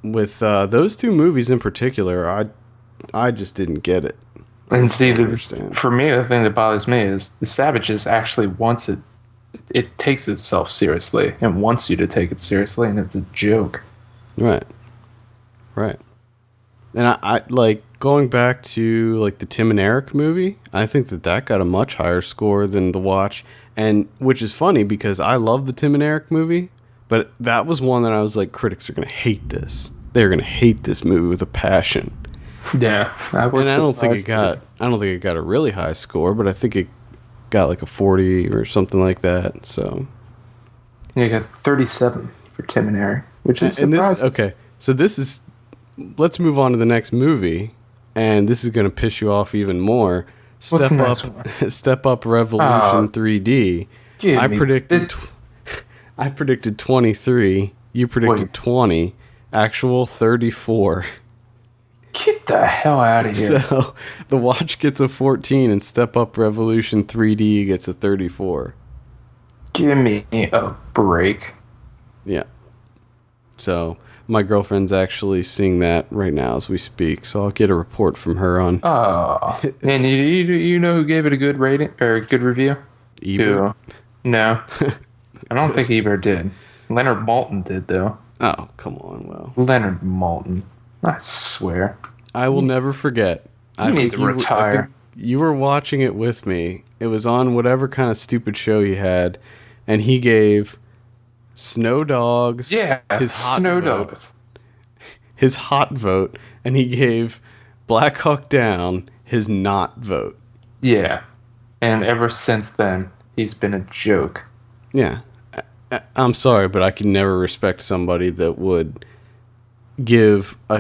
with those two movies in particular, I just didn't get it. And see, for me, the thing that bothers me is the Savages actually wants it. It takes itself seriously and wants you to take it seriously, and it's a joke. Right. And I like going back to like the Tim and Eric movie. I think that got a much higher score than The Watch, and which is funny because I love the Tim and Eric movie, but that was one that I was like, critics are gonna hate this. They're gonna hate this movie with a passion. Yeah, I don't think it got a really high score, but I think it got like a 40 or something like that. So yeah, you got 37 for Tim and Eric, which is surprising. So let's move on to the next movie, and this is going to piss you off even more. What's the next one? Step Up Revolution 3D. I predicted 23. You predicted 20. Actual 34. Get the hell out of here. So, The Watch gets a 14 and Step Up Revolution 3D gets a 34. Give me a break. Yeah. So, my girlfriend's actually seeing that right now as we speak, so I'll get a report from her on... Oh. And you know who gave it a good rating, or a good review? Ebert? No. I don't think Ebert did. Leonard Maltin did, though. Oh, come on, well. Leonard Maltin. I swear. I will never forget. You need to retire. You were watching it with me. It was on whatever kind of stupid show he had, and he gave Snow Dogs his hot Snow vote, Dogs. his hot vote, and he gave Black Hawk Down his not vote. Yeah. And ever since then, he's been a joke. Yeah. I'm sorry, but I can never respect somebody that would give a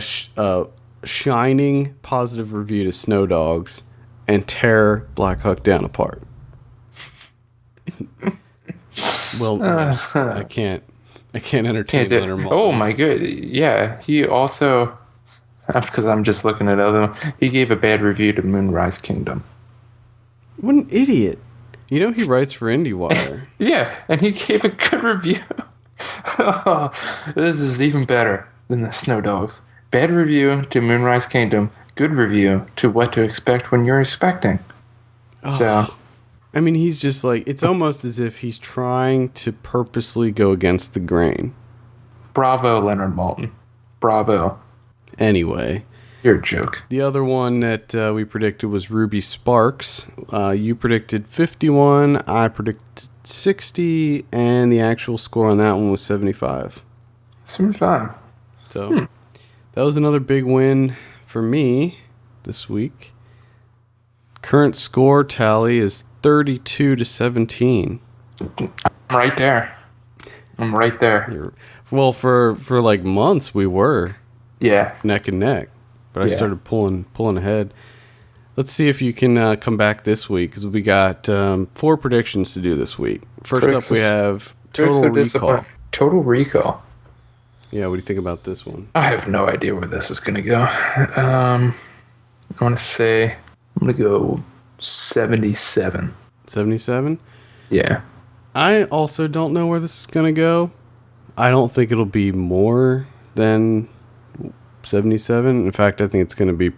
shining positive review to Snow Dogs and tear Black Hawk Down apart. Well, I can't entertain Leonard Maltin. Oh my god, yeah. He also, because I'm just looking at other, he gave a bad review to Moonrise Kingdom. What an idiot! You know he writes for IndieWire. Yeah, and he gave a good review. This is even better than the Snow Dogs. Bad review to Moonrise Kingdom. Good review to What to Expect When You're Expecting. Oh. So, I mean, he's just like, it's almost as if he's trying to purposely go against the grain. bravo, Leonard Maltin. Bravo. Anyway. You're a joke. The other one that we predicted was Ruby Sparks. You predicted 51. I predicted 60. And the actual score on that one was 75. 75. So that was another big win for me this week. Current score tally is 32-17. I'm right there. Well, for like months we were neck and neck. But I started pulling ahead. Let's see if you can come back this week, because we got 4 predictions to do this week. First up, we have Total Recall. Total Recall. Yeah, what do you think about this one? I have no idea where this is going to go. I want to say I'm going to go 77. 77? Yeah. I also don't know where this is going to go. I don't think it'll be more than 77. In fact, I think it's going to be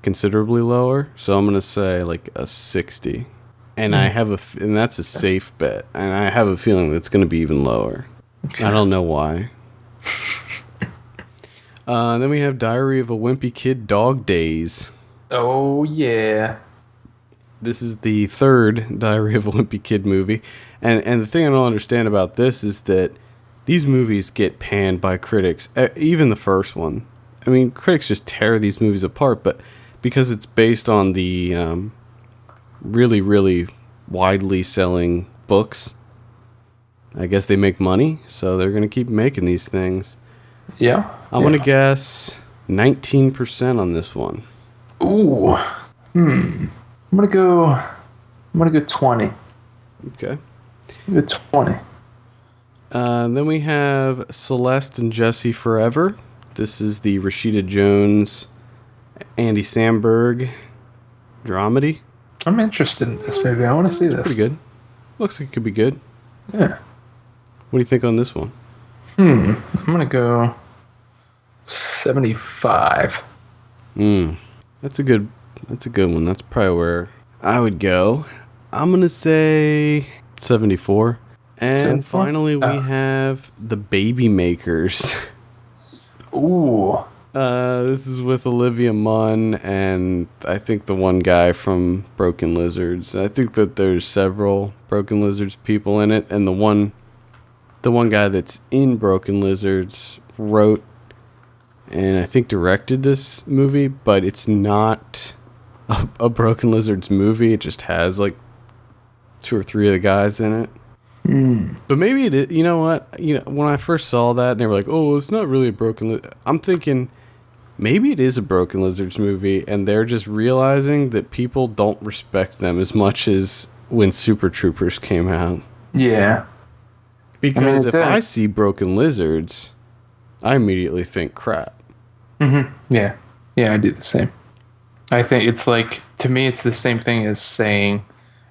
considerably lower. So I'm going to say like a 60. And and that's a safe bet. And I have a feeling that it's going to be even lower. Okay. I don't know why. Then we have Diary of a Wimpy Kid, Dog Days. Oh, yeah. This is the third Diary of a Wimpy Kid movie. And the thing I don't understand about this is that these movies get panned by critics. Even the first one. I mean, critics just tear these movies apart, but because it's based on the really, really widely selling books, I guess they make money, so they're going to keep making these things. Yeah. I'm going to guess 19% on this one. Ooh. I'm going to go 20. Okay. I'm going to 20. Then we have Celeste and Jesse Forever. This is the Rashida Jones, Andy Samberg dramedy. I'm interested in this movie. I want to see this. Pretty good. Looks like it could be good. Yeah. What do you think on this one? I'm going to go 75. That's a good one. That's probably where I would go. I'm going to say 74. And 74? Finally, we have The Baby Makers. Ooh. This is with Olivia Munn and I think the one guy from Broken Lizards. I think that there's several Broken Lizards people in it, and the one guy that's in Broken Lizards wrote and I think directed this movie, but it's not a Broken Lizards movie. It just has like 2 or 3 of the guys in it. But maybe it is. You know what? When I first saw that, and they were like, "Oh, it's not really a Broken Lizards." I'm thinking maybe it is a Broken Lizards movie, and they're just realizing that people don't respect them as much as when Super Troopers came out. Yeah. Because if I see Broken Lizards, I immediately think crap. Yeah. Yeah, I do the same. I think it's like, to me, it's the same thing as saying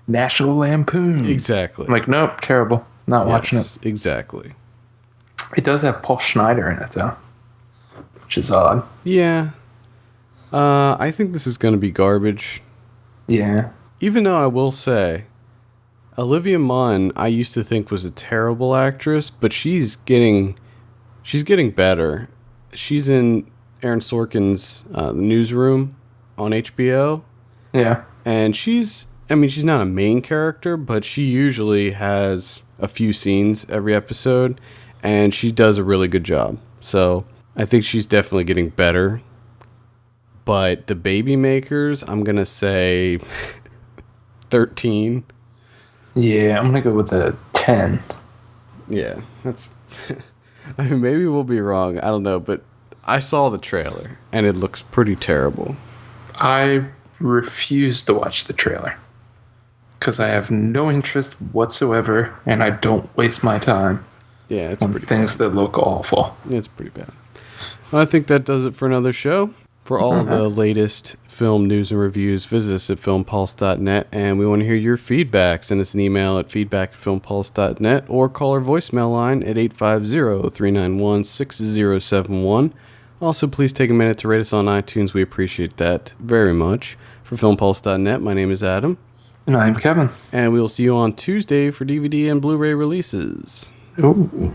National Lampoon. Exactly. I'm like, nope, terrible. Not watching it. Exactly. It does have Paul Schneider in it, though, which is odd. Yeah. I think this is going to be garbage. Yeah. Even though I will say, Olivia Munn, I used to think was a terrible actress, but she's getting better. She's in Aaron Sorkin's The Newsroom on HBO. Yeah. And she's not a main character, but she usually has a few scenes every episode, and she does a really good job. So I think she's definitely getting better. But The Baby Makers, I'm going to say 13. Yeah, I'm going to go with a 10. Yeah, that's... I mean, maybe we'll be wrong. I don't know, but I saw the trailer, and it looks pretty terrible. I refuse to watch the trailer because I have no interest whatsoever, and I don't waste my time on things that look awful. It's pretty bad. Well, I think that does it for another show. For all the latest film news and reviews, visit us at filmpulse.net, and we want to hear your feedback. Send us an email at feedback@filmpulse.net or call our voicemail line at 850-391-6071. Also, please take a minute to rate us on iTunes. We appreciate that very much. For filmpulse.net, my name is Adam. And I'm Kevin. And we will see you on Tuesday for DVD and Blu-ray releases. Ooh.